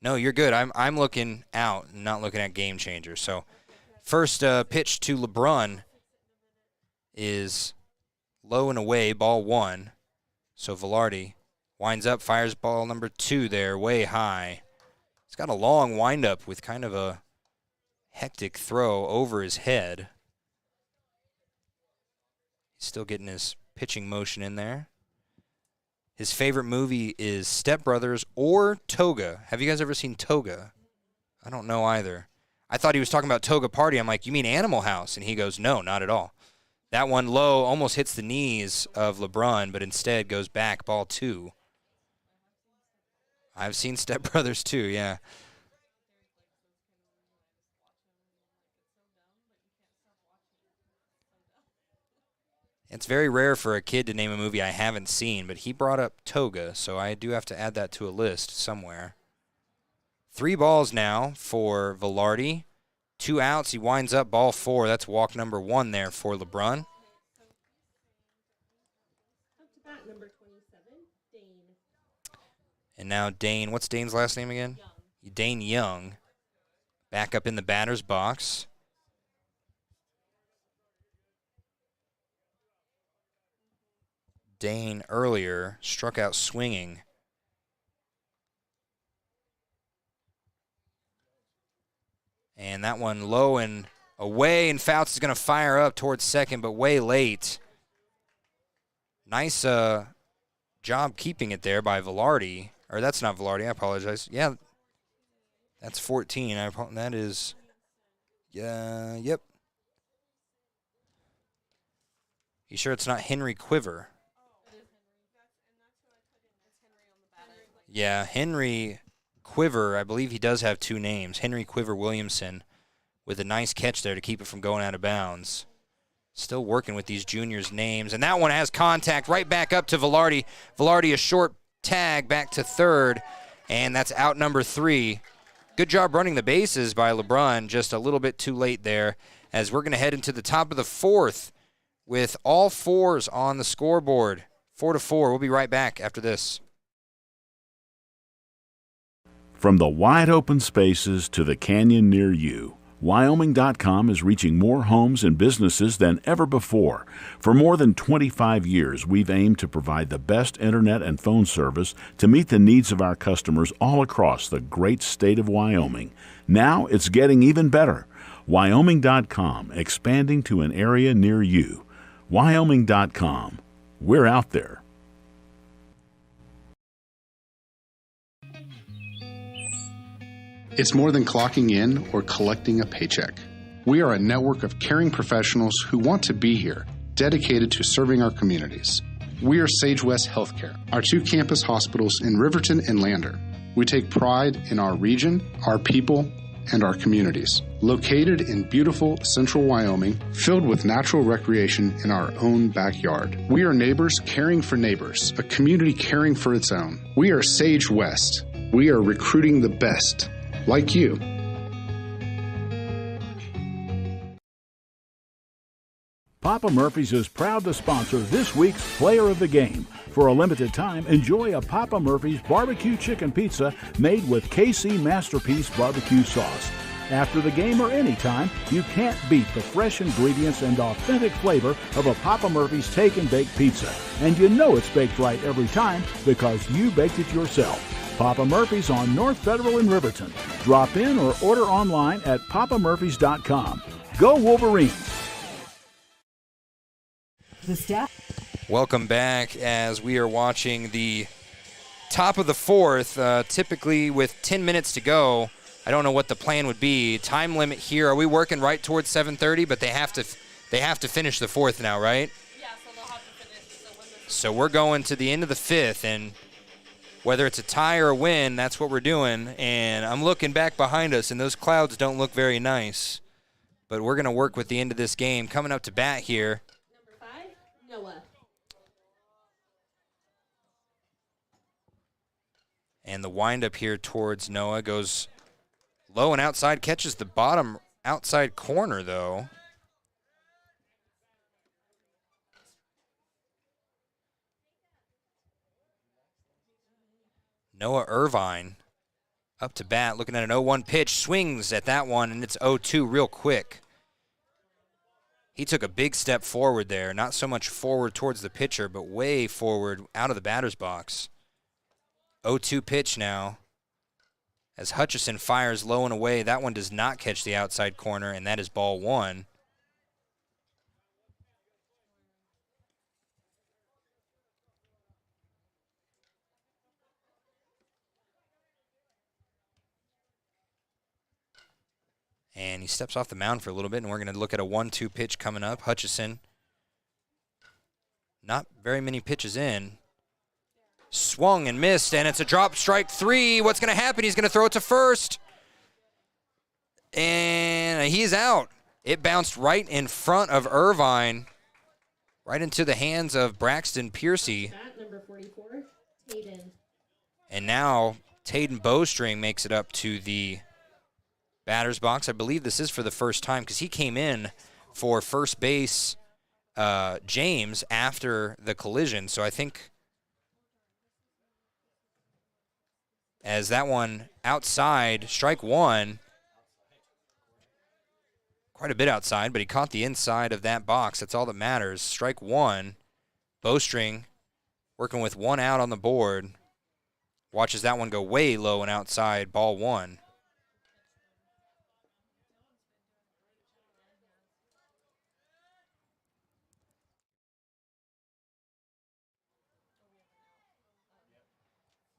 No, you're good. I'm looking out, not looking at game changers. So first pitch to LeBrun is low and away, ball 1. So Velarde winds up, fires ball number 2 there, way high. He's got a long windup with kind of a hectic throw over his head. He's still getting his pitching motion in there. His favorite movie is Step Brothers or Toga. Have you guys ever seen Toga? I don't know either. I thought he was talking about Toga Party. I'm like, you mean Animal House? And he goes, no, not at all. That one low, almost hits the knees of LeBron, but instead goes back, ball 2. I've seen Step Brothers too, yeah. It's very rare for a kid to name a movie I haven't seen, but he brought up Toga, so I do have to add that to a list somewhere. 3 balls now for Velarde. 2 outs, he winds up ball 4. That's walk number 1 there for LeBron. And now Dane, what's Dane's last name again? Dane Young. Back up in the batter's box. Dane earlier struck out swinging. And that one low and away, and Fouts is going to fire up towards second, but way late. Nice job keeping it there by Velarde. Or that's not Velarde, I apologize. Yeah, that's 14. That is, yep. You sure it's not Henry Quiver? Yeah, Henry Quiver, I believe he does have 2 names. Henry Quiver Williamson with a nice catch there to keep it from going out of bounds. Still working with these juniors' names. And that one has contact right back up to Velarde. Velarde a short tag back to third, and that's out number 3. Good job running the bases by LeBron, just a little bit too late there, as we're going to head into the top of the 4th with all 4s on the scoreboard. 4-4. We'll be right back after this. From the wide open spaces to the canyon near you, Wyoming.com is reaching more homes and businesses than ever before. For more than 25 years, we've aimed to provide the best internet and phone service to meet the needs of our customers all across the great state of Wyoming. Now it's getting even better. Wyoming.com, expanding to an area near you. Wyoming.com. We're out there. It's more than clocking in or collecting a paycheck. We are a network of caring professionals who want to be here, dedicated to serving our communities. We are Sage West Healthcare, our 2 campus hospitals in Riverton and Lander. We take pride in our region, our people, and our communities. Located in beautiful central Wyoming, filled with natural recreation in our own backyard. We are neighbors caring for neighbors, a community caring for its own. We are Sage West. We are recruiting the best, like you. Papa Murphy's is proud to sponsor this week's Player of the Game. For a limited time, enjoy a Papa Murphy's barbecue chicken pizza made with KC Masterpiece barbecue sauce. After the game or anytime, you can't beat the fresh ingredients and authentic flavor of a Papa Murphy's Take and Bake pizza. And you know it's baked right every time because you baked it yourself. Papa Murphy's on North Federal in Riverton. Drop in or order online at papamurphys.com. Go Wolverines! The staff. Welcome back as we are watching the top of the 4th. Typically with 10 minutes to go, I don't know what the plan would be. Time limit here. Are we working right towards 7:30? But they have to finish the 4th now, right? Yeah, so they'll have to finish. So we're going to the end of the 5th, and whether it's a tie or a win, that's what we're doing. And I'm looking back behind us, and those clouds don't look very nice. But we're going to work with the end of this game. Coming up to bat here. Number 5, Noah. And the windup here towards Noah goes low and outside, catches the bottom outside corner, though. Noah Irvine up to bat, looking at an 0-1 pitch, swings at that one, and it's 0-2 real quick. He took a big step forward there, not so much forward towards the pitcher, but way forward out of the batter's box. 0-2 pitch now as Hutchison fires low and away. That one does not catch the outside corner, and that is ball 1. And he steps off the mound for a little bit, and we're going to look at a 1-2 pitch coming up. Hutchison Not very many pitches in. Swung and missed, and it's a drop, strike 3. What's going to happen? He's going to throw it to first. And he's out. It bounced right in front of Irvine, right into the hands of Braxton Piercy. Number 44, Tayden. And now Tayden Bowstring makes it up to the batter's box. I believe this is for the first time because he came in for first base James after the collision. So I think as that one outside, strike 1, quite a bit outside, but he caught the inside of that box. That's all that matters. Strike 1. Bowstring working with 1 out on the board. Watches that one go way low and outside, ball 1.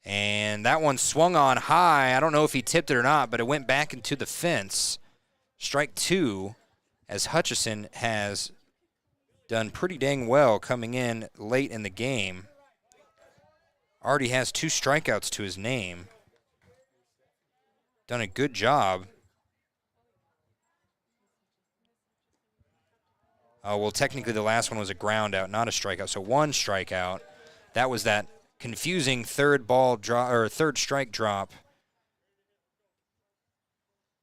And that one swung on high. I don't know if he tipped it or not, but it went back into the fence. Strike 2, as Hutchison has done pretty dang well coming in late in the game. Already has 2 strikeouts to his name. Done a good job. Oh, well, technically the last one was a ground out, not a strikeout. So 1 strikeout. That was that confusing third strike drop.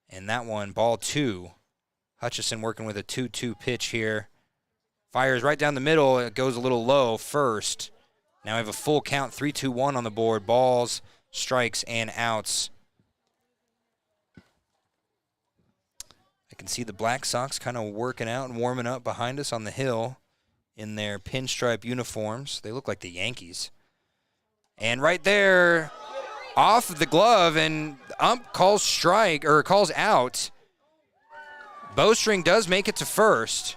And that one, ball 2. Hutchison working with a 2-2 pitch here. Fires right down the middle. It goes a little low first. Now we have a full count, 3-2-1 on the board. Balls, strikes, and outs. I can see the Black Sox kind of working out and warming up behind us on the hill in their pinstripe uniforms. They look like the Yankees. And right there, off of the glove, and ump calls strike, or calls out. Bowstring does make it to first.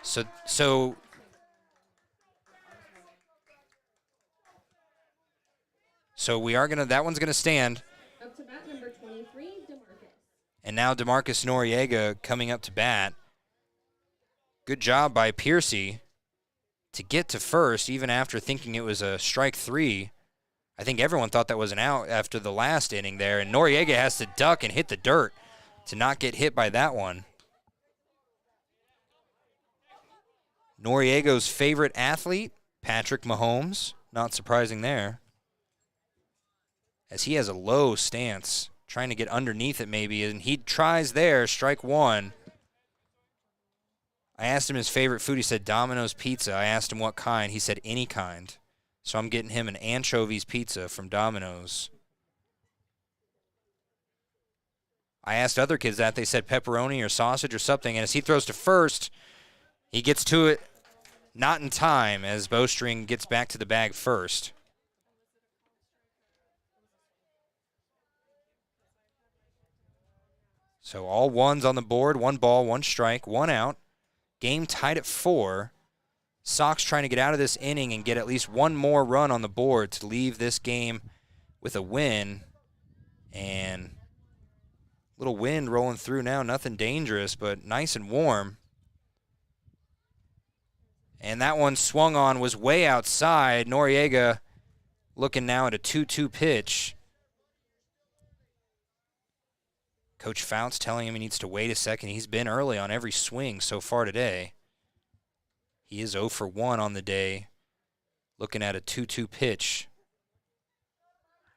So we are gonna, that one's gonna stand. Up to bat number 23, DeMarcus. And now DeMarcus Noriega coming up to bat. Good job by Piercy to get to first, even after thinking it was a strike 3. I think everyone thought that was an out after the last inning there, and Noriega has to duck and hit the dirt to not get hit by that one. Noriega's favorite athlete, Patrick Mahomes, not surprising there, as he has a low stance, trying to get underneath it maybe, and he tries there, strike 1. I asked him his favorite food. He said Domino's pizza. I asked him what kind. He said any kind. So I'm getting him an anchovies pizza from Domino's. I asked other kids that. They said pepperoni or sausage or something. And as he throws to first, he gets to it not in time as Bowstring gets back to the bag first. So all 1s on the board, 1 ball, 1 strike, 1 out. Game tied at 4. Sox trying to get out of this inning and get at least 1 more run on the board to leave this game with a win. And little wind rolling through now, nothing dangerous, but nice and warm. And that one swung on, was way outside. Noriega looking now at a 2-2 pitch. Coach Fouts telling him he needs to wait a second. He's been early on every swing so far today. He is 0 for 1 on the day, looking at a 2-2 pitch.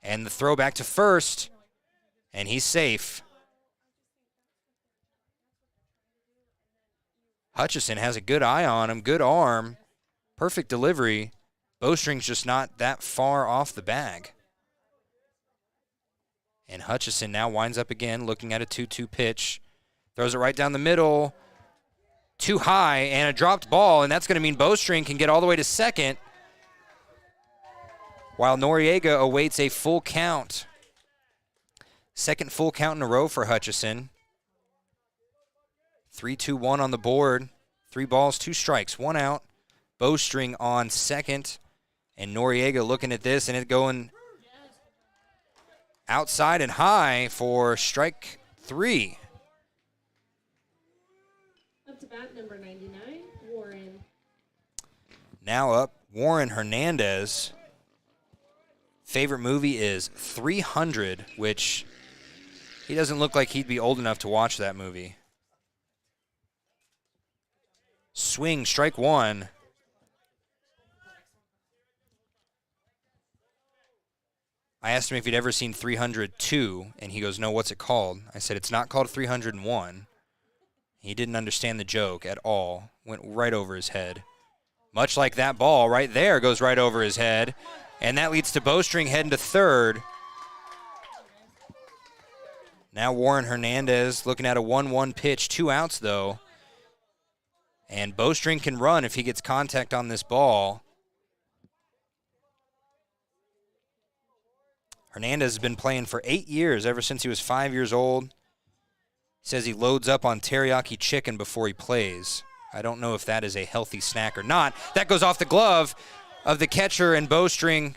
And the throw back to first, and he's safe. Hutchison has a good eye on him, good arm, perfect delivery. Bowstring's just not that far off the bag. And Hutchison now winds up again, looking at a 2-2 pitch. Throws it right down the middle. Too high, and a dropped ball, and that's going to mean Bowstring can get all the way to second, while Noriega awaits a full count. Second full count in a row for Hutchison. 3-2-1 on the board. 3 balls, 2 strikes, 1 out. Bowstring on second, and Noriega looking at this, and it going outside and high for strike 3. Up to bat number 99, Warren. Now up, Warren Hernandez. Favorite movie is 300, which he doesn't look like he'd be old enough to watch that movie. Swing, strike one. I asked him if he'd ever seen 302, and he goes, no, what's it called? I said, it's not called 301. He didn't understand the joke at all. Went right over his head. Much like that ball right there goes right over his head. And that leads to Bowstring heading to third. Now Warren Hernandez looking at a 1-1 pitch. 2 outs, though. And Bowstring can run if he gets contact on this ball. Hernandez has been playing for 8 years, ever since he was 5 years old. He says he loads up on teriyaki chicken before he plays. I don't know if that is a healthy snack or not. That goes off the glove of the catcher, and Bowstring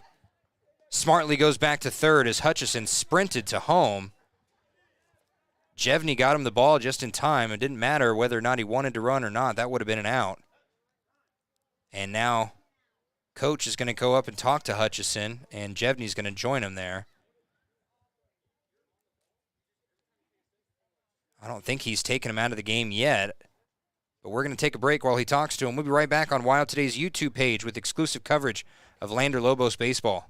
smartly goes back to third as Hutchison sprinted to home. Jevney got him the ball just in time. It didn't matter whether or not he wanted to run or not. That would have been an out. And now Coach is going to go up and talk to Hutchison, and Jevney's going to join him there. I don't think he's taken him out of the game yet, but we're going to take a break while he talks to him. We'll be right back on Wild Today's YouTube page with exclusive coverage of Lander Lobos baseball.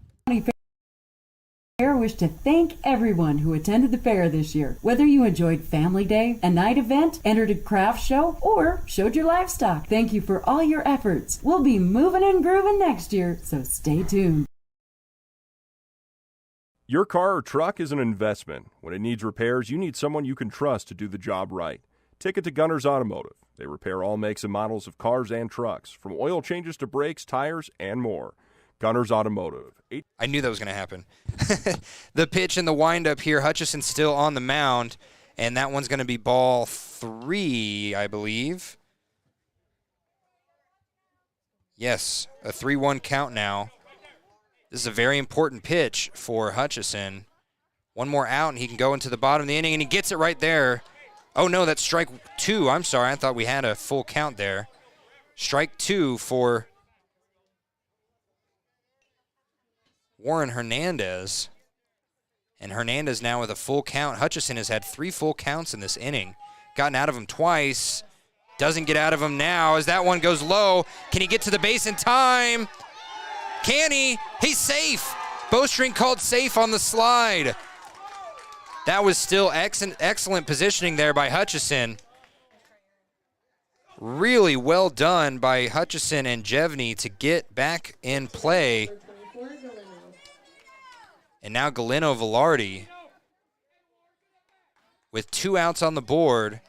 Fair wish to thank everyone who attended the fair this year. Whether you enjoyed Family Day, a night event, entered a craft show, or showed your livestock, thank you for all your efforts. We'll be moving and grooving next year, so stay tuned. Your car or truck is an investment. When it needs repairs, you need someone you can trust to do the job right. Take it to Gunners Automotive. They repair all makes and models of cars and trucks, from oil changes to brakes, tires, and more. Gunners Automotive. I knew that was going to happen. The pitch and the windup here, Hutchison still on the mound, and that one's going to be ball 3, I believe. Yes, a 3-1 count now. This is a very important pitch for Hutchison. One more out, and he can go into the bottom of the inning, and he gets it right there. Oh, no, that's strike 2. I'm sorry. I thought we had a full count there. Strike 2 for Warren Hernandez. And Hernandez now with a full count. Hutchison has had 3 full counts in this inning. Gotten out of him twice. Doesn't get out of him now as that one goes low. Can he get to the base in time? Can he? He's safe. Bowstring called safe on the slide. That was still excellent positioning there by Hutchison. Really well done by Hutchison and Jevney to get back in play. And now Galeno Velarde with 2 outs on the board.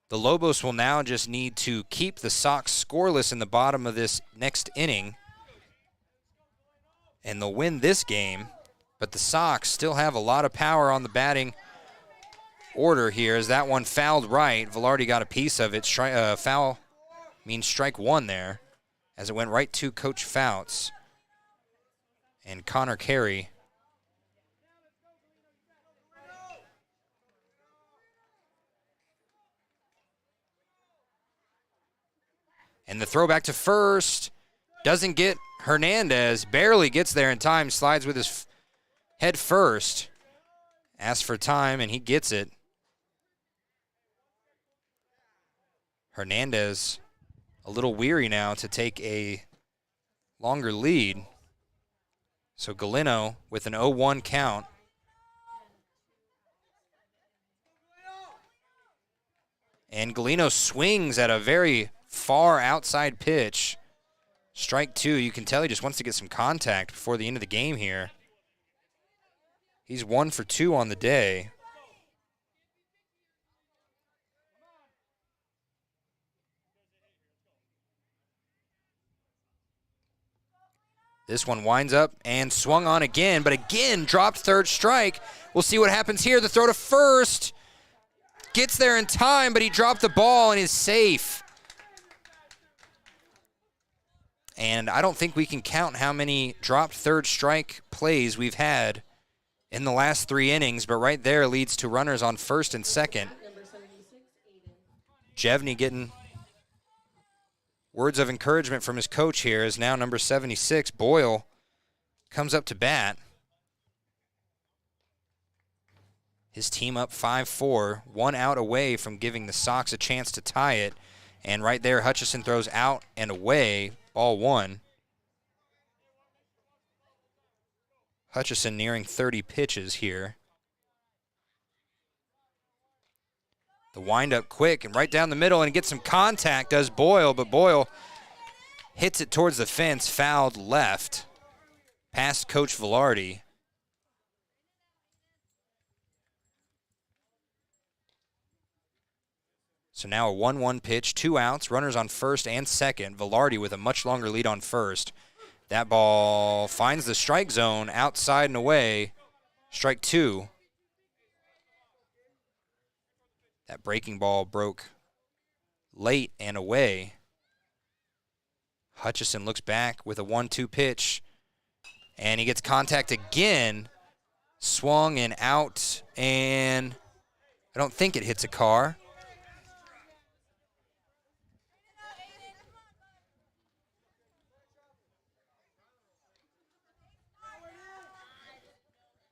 The Lobos will now just need to keep the Sox scoreless in the bottom of this next inning, and they'll win this game. But the Sox still have a lot of power on the batting order here as that one fouled right. Velarde got a piece of it. Foul means strike 1 there as it went right to Coach Fouts. And Connor Carey and the throw back to first doesn't get Hernandez, barely gets there in time, slides with his head first. Asks for time, and he gets it. Hernandez a little weary now to take a longer lead. So Galeno with an 0-1 count. And Galeno swings at a very far outside pitch. Strike 2. You can tell he just wants to get some contact before the end of the game here. He's 1 for 2 on the day. This one winds up and swung on again, but again dropped third strike. We'll see what happens here. The throw to first. Gets there in time, but he dropped the ball and is safe. And I don't think we can count how many dropped third strike plays we've had in the last 3 innings, but right there leads to runners on first and second. Jevney getting words of encouragement from his coach here as now number 76, Boyle, comes up to bat. His team up 5-4, 1 out away from giving the Sox a chance to tie it. And right there, Hutchison throws out and away, ball 1. Hutchison nearing 30 pitches here. The windup quick and right down the middle, and gets some contact, does Boyle, but Boyle hits it towards the fence, fouled left, past Coach Velarde. So now a 1-1 pitch, 2 outs, runners on first and second. Velarde with a much longer lead on first. That ball finds the strike zone, outside and away. Strike 2. That breaking ball broke late and away. Hutchison looks back with a 1-2 pitch, and he gets contact again. Swung and out, and I don't think it hits a car.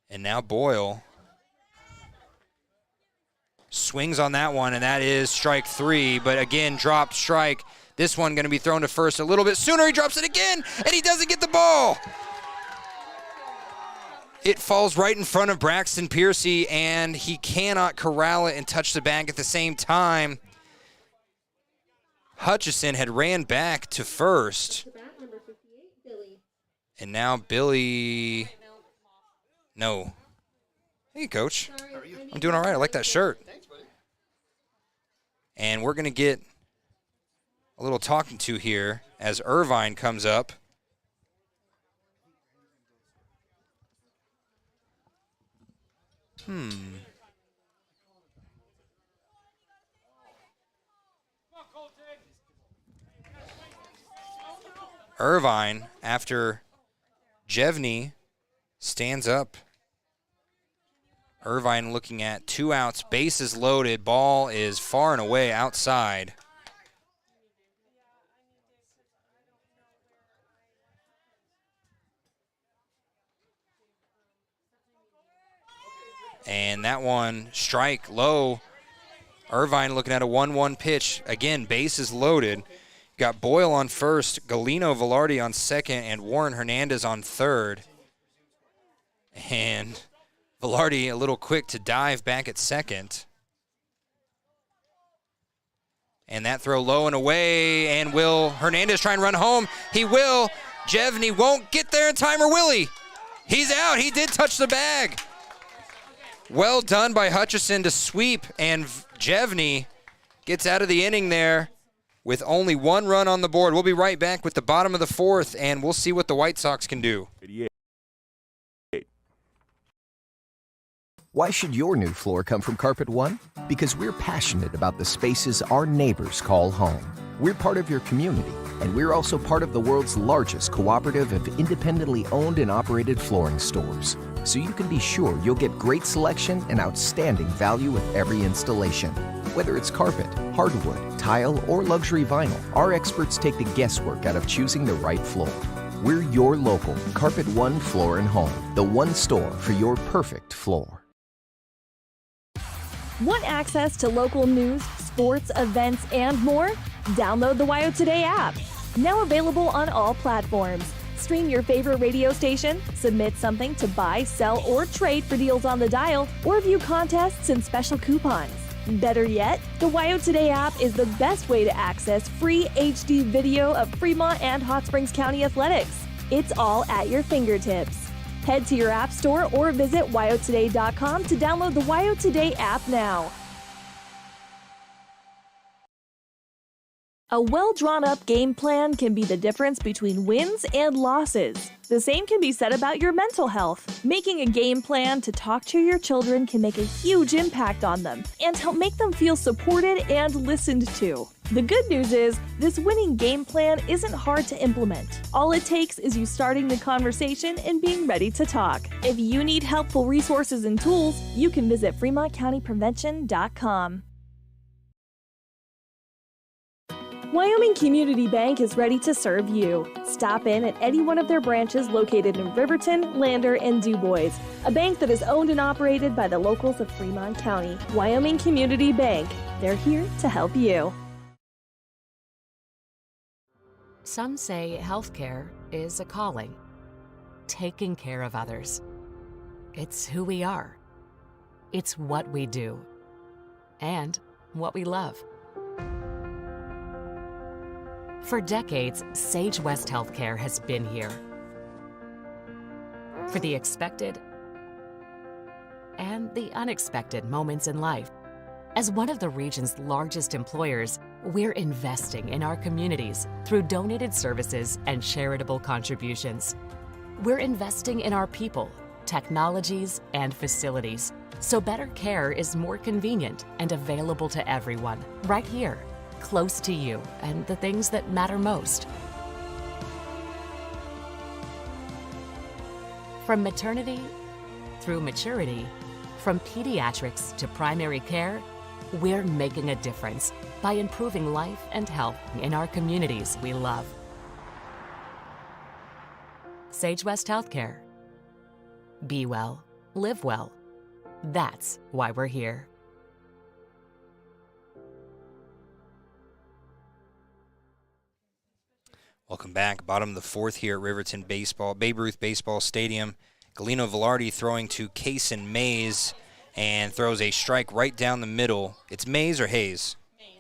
And now Boyle swings on that one, and that is strike 3, but again, dropped strike. This one going to be thrown to first a little bit sooner. He drops it again, and he doesn't get the ball. It falls right in front of Braxton Piercy, and he cannot corral it and touch the bag at the same time. Hutchison had ran back to first. And now Billy... No. Hey, Coach. I'm doing all right. I like that shirt. And we're going to get a little talking to here as Irvine comes up. Irvine, after Jevney stands up. Irvine looking at 2 outs, bases loaded, ball is far and away outside. And that one, strike low. Irvine looking at a 1-1 pitch. Again, bases loaded. Got Boyle on first, Galeno Velarde on second, and Warren Hernandez on third. And Velarde a little quick to dive back at second. And that throw low and away, and will Hernandez try and run home? He will. Jevney won't get there in time, or will he? He's out. He did touch the bag. Well done by Hutchison to sweep, and Jevney gets out of the inning there with only 1 run on the board. We'll be right back with the bottom of the 4th, and we'll see what the White Sox can do. Why should your new floor come from Carpet One? Because we're passionate about the spaces our neighbors call home. We're part of your community, and we're also part of the world's largest cooperative of independently owned and operated flooring stores. So you can be sure you'll get great selection and outstanding value with every installation. Whether it's carpet, hardwood, tile, or luxury vinyl, our experts take the guesswork out of choosing the right floor. We're your local Carpet One Floor and Home, the one store for your perfect floor. Want access to local news, sports, events, and more? Download the WYO Today app. Now available on all platforms. Stream your favorite radio station, submit something to buy, sell, or trade for deals on the dial, or view contests and special coupons. Better yet, the WYO Today app is the best way to access free HD video of Fremont and Hot Springs County athletics. It's all at your fingertips. Head to your app store or visit wyotoday.com to download the WYO Today app now. A well-drawn-up game plan can be the difference between wins and losses. The same can be said about your mental health. Making a game plan to talk to your children can make a huge impact on them and help make them feel supported and listened to. The good news is, this winning game plan isn't hard to implement. All it takes is you starting the conversation and being ready to talk. If you need helpful resources and tools, you can visit FremontCountyPrevention.com. Wyoming Community Bank is ready to serve you. Stop in at any one of their branches located in Riverton, Lander, and DuBois. A bank that is owned and operated by the locals of Fremont County. Wyoming Community Bank. They're here to help you. Some say healthcare is a calling. Taking care of others. It's who we are. It's what we do. And what we love. For decades, Sage West Healthcare has been here. For the expected and the unexpected moments in life. As one of the region's largest employers, we're investing in our communities through donated services and charitable contributions. We're investing in our people, technologies, and facilities, so better care is more convenient and available to everyone, right here, close to you and the things that matter most. From maternity through maturity, from pediatrics to primary care, we're making a difference by improving life and health in our communities we love. Sage West Healthcare. Be well, live well. That's why we're here. Welcome back. Bottom of the fourth here at Riverton Babe Ruth Baseball Stadium. Galeno Velarde throwing to Kason Mays and throws a strike right down the middle. It's Mays or Hayes?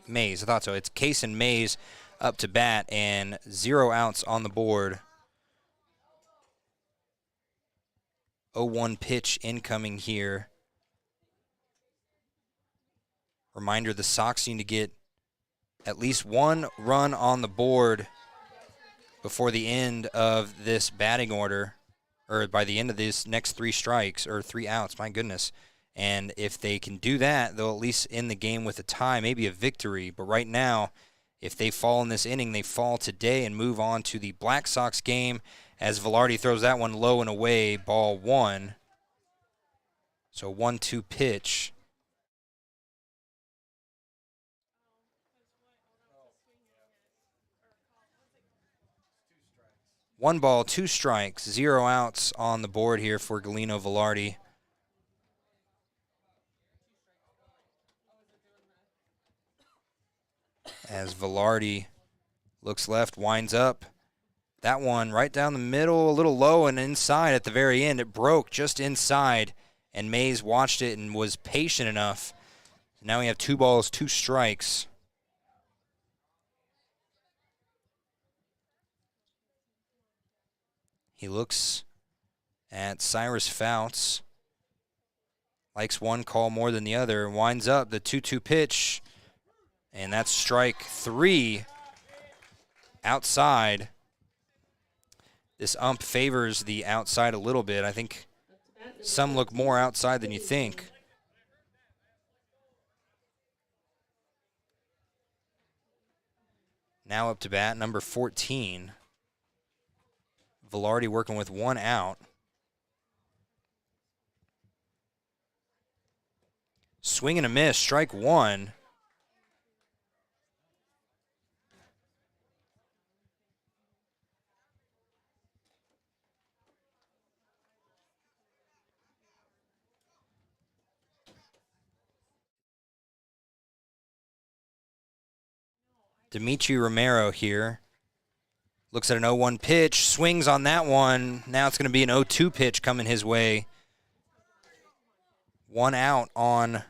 Mays, I thought so. It's Kason Mays up to bat and 0 outs on the board. 0-1 pitch incoming here. Reminder, the Sox need to get at least 1 run on the board before the end of this batting order, or by the end of these next 3 strikes, or 3 outs, my goodness. And if they can do that, they'll at least end the game with a tie, maybe a victory. But right now, if they fall in this inning, they fall today and move on to the Black Sox game as Velarde throws that one low and away, ball 1. So 1-2 pitch. One ball, 2 strikes, 0 outs on the board here for Galeno Velarde. As Velarde looks left, winds up. That one right down the middle, a little low and inside at the very end. It broke just inside, and Mays watched it and was patient enough. Now we have 2 balls, 2 strikes. He looks at Cyrus Fouts. Likes one call more than the other. Winds up the 2-2 pitch. And that's strike 3 outside. This ump favors the outside a little bit. I think some look more outside than you think. Now up to bat, number 14. Velarde working with 1 out. Swing and a miss, strike 1. Dimitri Romero here. Looks at an 0-1 pitch, swings on that one. Now it's going to be an 0-2 pitch coming his way. 1 out on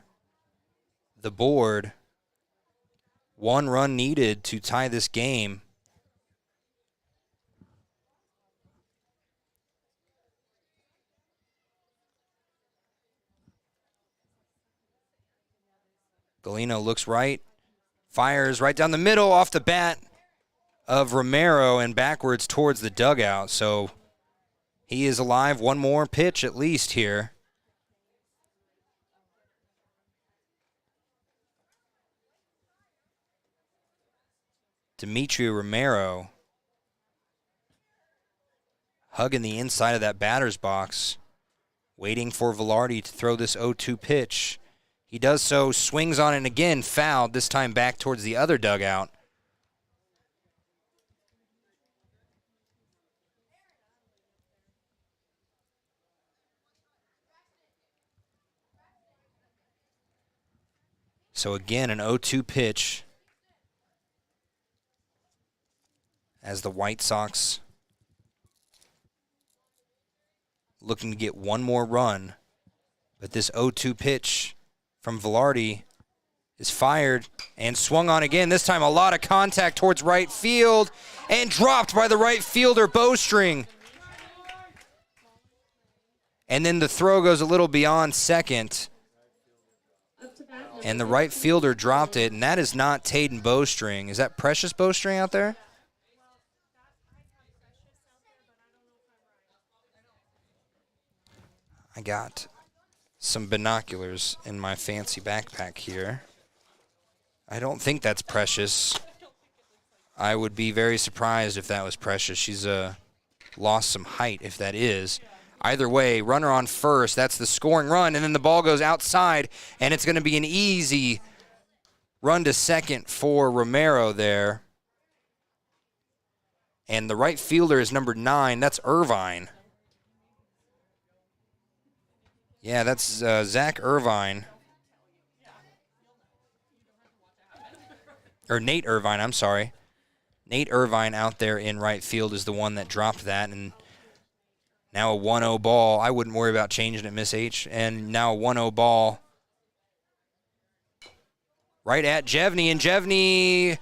the board. 1 run needed to tie this game. Galeno looks right, fires right down the middle off the bat of Romero and backwards towards the dugout. So he is alive. 1 more pitch at least here. Dimitri Romero hugging the inside of that batter's box, waiting for Velarde to throw this 0-2 pitch. He does so, swings on it again, fouled, this time back towards the other dugout. So again, an 0-2 pitch as the White Sox looking to get one more run. But this 0-2 pitch from Velarde is fired and swung on again. This time a lot of contact towards right field and dropped by the right fielder, Bowstring. And then the throw goes a little beyond second. And the right fielder dropped it, and that is not Taden Bowstring. Is that Precious Bowstring out there? I got some binoculars in my fancy backpack here. I don't think that's Precious. I would be very surprised if that was Precious. She's lost some height if that is. Either way, runner on first. That's the scoring run, and then the ball goes outside, and it's going to be an easy run to second for Romero there. And the right fielder is number 9. That's Irvine. Yeah, that's Zach Irvine. Or Nate Irvine, I'm sorry. Nate Irvine out there in right field is the one that dropped that, and now a 1-0 ball. I wouldn't worry about changing it, Miss H. And now a 1-0 ball right at Jevney. And Jevney,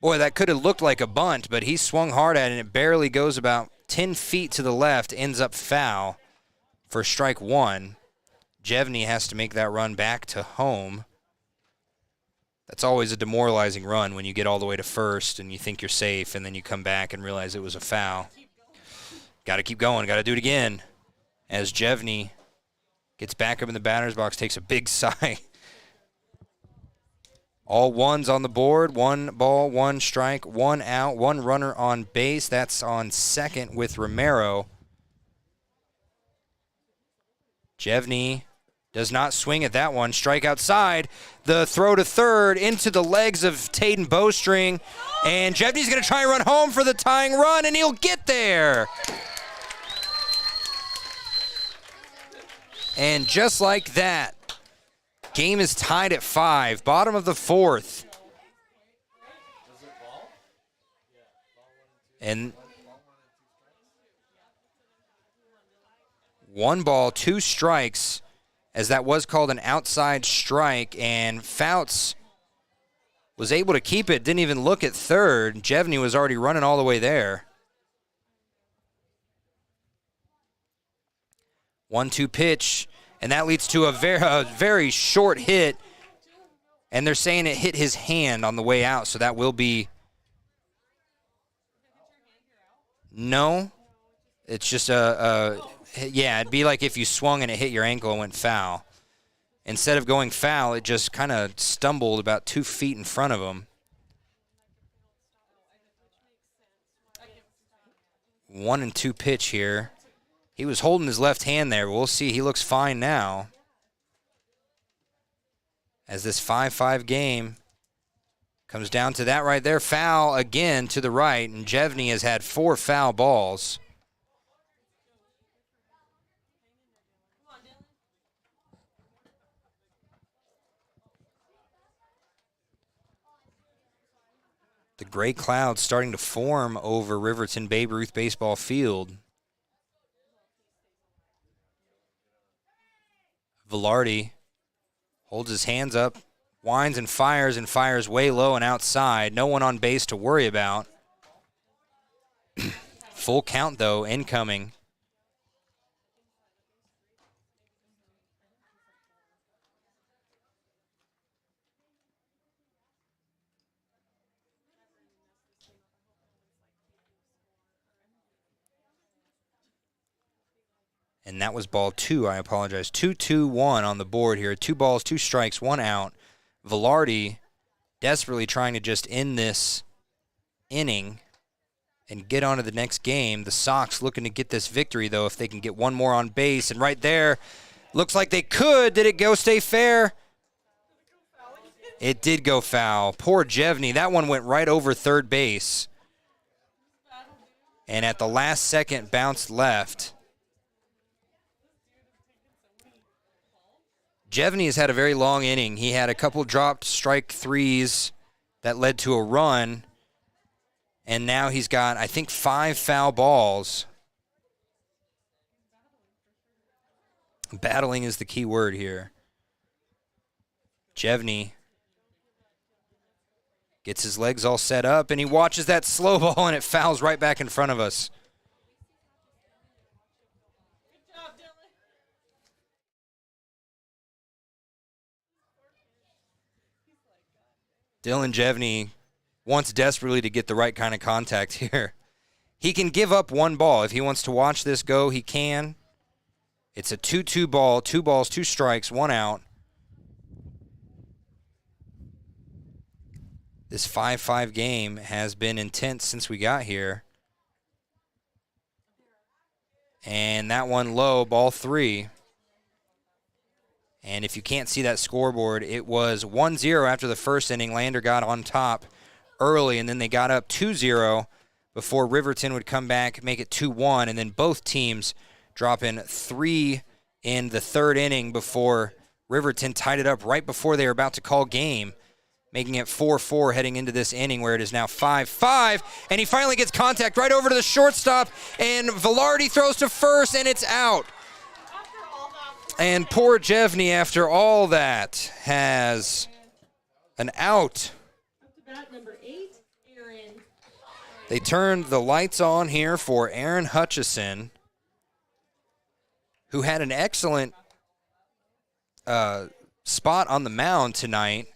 boy, that could have looked like a bunt, but he swung hard at it, and it barely goes about 10 feet to the left, ends up foul for strike 1. Jevney has to make that run back to home. That's always a demoralizing run when you get all the way to first and you think you're safe, and then you come back and realize it was a foul. Got to keep going. Got to do it again. As Jevney gets back up in the batter's box, takes a big sigh. All ones on the board. 1 ball, 1 strike, 1 out, 1 runner on base. That's on second with Romero. Jevney does not swing at that one. Strike outside. The throw to third into the legs of Taden Bowstring. And Jevney's going to try and run home for the tying run, and he'll get there. And just like that, game is tied at 5, bottom of the 4th. And 1 ball, 2 strikes, as that was called an outside strike, and Fouts was able to keep it, didn't even look at third. Jevney was already running all the way there. 1-2 pitch, and that leads to a very short hit, and they're saying it hit his hand on the way out, so that will be no. It's just yeah, it'd be like if you swung and it hit your ankle and went foul. Instead of going foul, it just kind of stumbled about 2 feet in front of him. 1-2 pitch here. He was holding his left hand there. We'll see. He looks fine now. As this 5-5 game comes down to that right there. Foul again to the right, and Jevney has had 4 foul balls. The gray clouds starting to form over Riverton Babe Ruth Baseball Field. Velarde holds his hands up, winds and fires way low and outside. No one on base to worry about. Full count, though, incoming. And that was ball 2, I apologize. 2-2-1 on the board here. 2 balls, 2 strikes, 1 out. Velarde desperately trying to just end this inning and get on to the next game. The Sox looking to get this victory, though, if they can get one more on base. And right there, looks like they could. Did it go stay fair? It did go foul. Poor Jevney. That one went right over third base. And at the last second, bounced left. Jevney has had a very long inning. He had a couple dropped strike threes that led to a run, and now he's got, I think, 5 foul balls. Battling is the key word here. Jevney gets his legs all set up, and he watches that slow ball, and it fouls right back in front of us. Dylan Jevney wants desperately to get the right kind of contact here. He can give up 1 ball. If he wants to watch this go, he can. It's a 2-2 ball, 2 balls, 2 strikes, 1 out. This 5-5 game has been intense since we got here. And that one low, ball 3. And if you can't see that scoreboard, it was 1-0 after the first inning. Lander got on top early, and then they got up 2-0 before Riverton would come back, make it 2-1, and then both teams drop in 3 in the third inning before Riverton tied it up right before they were about to call game, making it 4-4 heading into this inning where it is now 5-5, and he finally gets contact right over to the shortstop, and Velarde throws to first, and it's out. And poor Jevney, after all that, has an out. They turned the lights on here for Aaron Hutchison, who had an excellent spot on the mound tonight.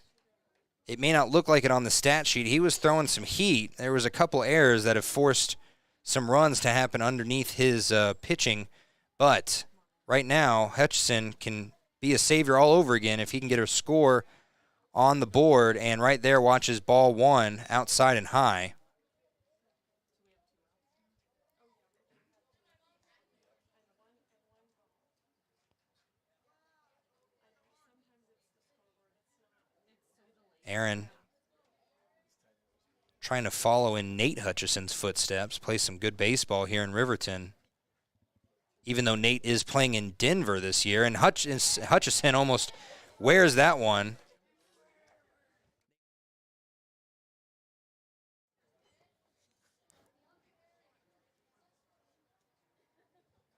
It may not look like it on the stat sheet. He was throwing some heat. There was a couple errors that have forced some runs to happen underneath his pitching, but right now, Hutchison can be a savior all over again if he can get a score on the board, and right there watches ball 1 outside and high. Aaron trying to follow in Nate Hutchison's footsteps, play some good baseball here in Riverton. Even though Nate is playing in Denver this year, and Hutchison almost wears that one.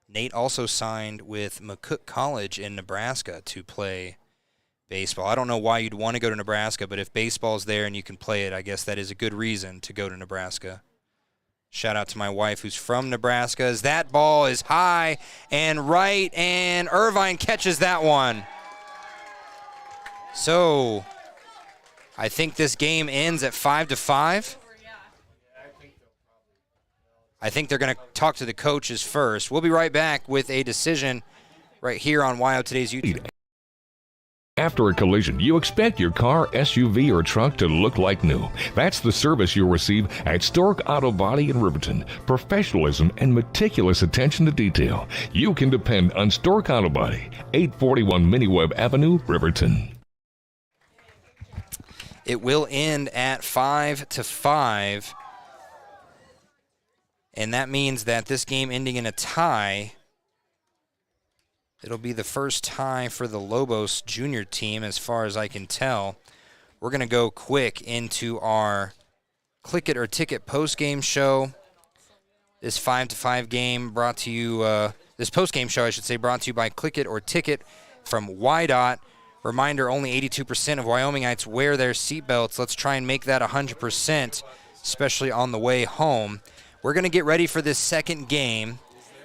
Nate also signed with McCook College in Nebraska to play baseball. I don't know why you'd want to go to Nebraska, but if baseball's there and you can play it, I guess that is a good reason to go to Nebraska. Shout out to my wife who's from Nebraska, as that ball is high and right, and Irvine catches that one. So I think this game ends at 5-5. I think they're going to talk to the coaches first. We'll be right back with a decision right here on WYO Today's YouTube. After a collision, you expect your car, SUV, or truck to look like new. That's the service you'll receive at Stork Auto Body in Riverton. Professionalism and meticulous attention to detail. You can depend on Stork Auto Body, 841 Miniweb Avenue, Riverton. It will end at 5-5, and that means that this game ending in a tie, it'll be the first tie for the Lobos junior team as far as I can tell. We're going to go quick into our Click It or Ticket postgame show. This 5-5 game brought to you, this postgame show, I should say, brought to you by Click It or Ticket from YDOT. Reminder, only 82% of Wyomingites wear their seatbelts. Let's try and make that 100%, especially on the way home. We're going to get ready for this second game.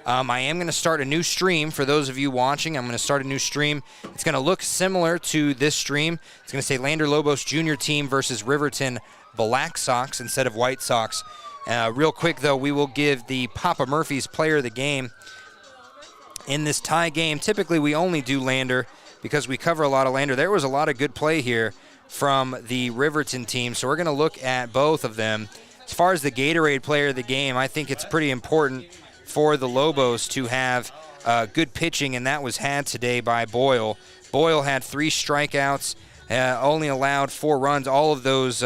I am going to start a new stream for those of you watching. I'm going to start a new stream. It's going to look similar to this stream. It's going to say Lander Lobos junior team versus Riverton Black Sox instead of White Sox. Real quick, though, we will give the Papa Murphy's player of the game in this tie game. Typically, we only do Lander because we cover a lot of Lander. There was a lot of good play here from the Riverton team, so we're going to look at both of them. As far as the Gatorade player of the game, I think it's pretty important for the Lobos to have good pitching, and that was had today by Boyle. Boyle had 3 strikeouts, only allowed 4 runs, all of those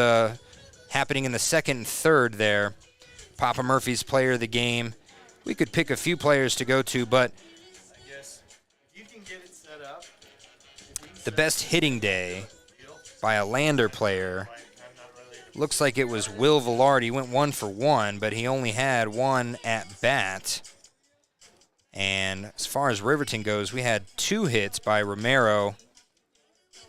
happening in the second and third there. Papa Murphy's player of the game. We could pick a few players to go to, but the best hitting day by a Lander player. Looks like it was Will Villard. He went 1 for 1, but he only had 1 at bat. And as far as Riverton goes, we had 2 hits by Romero,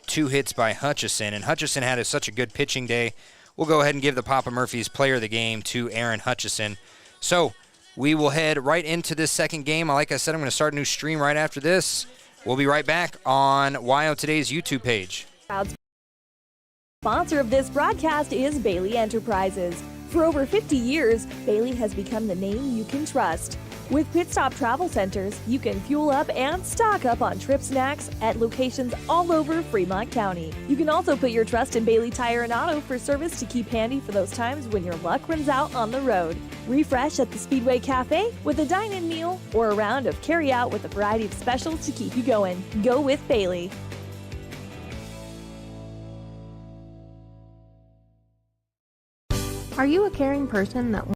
2 hits by Hutchison, and Hutchison had such a good pitching day. We'll go ahead and give the Papa Murphy's player of the game to Aaron Hutchison. So we will head right into this second game. Like I said, I'm going to start a new stream right after this. We'll be right back on YO Today's YouTube page. Sponsor of this broadcast is Bailey Enterprises. For over 50 years, Bailey has become the name you can trust. With Pit Stop Travel Centers, you can fuel up and stock up on trip snacks at locations all over Fremont County. You can also put your trust in Bailey Tire and Auto for service to keep handy for those times when your luck runs out on the road. Refresh at the Speedway Cafe with a dine-in meal or a round of carry-out with a variety of specials to keep you going. Go with Bailey. Are you a caring person that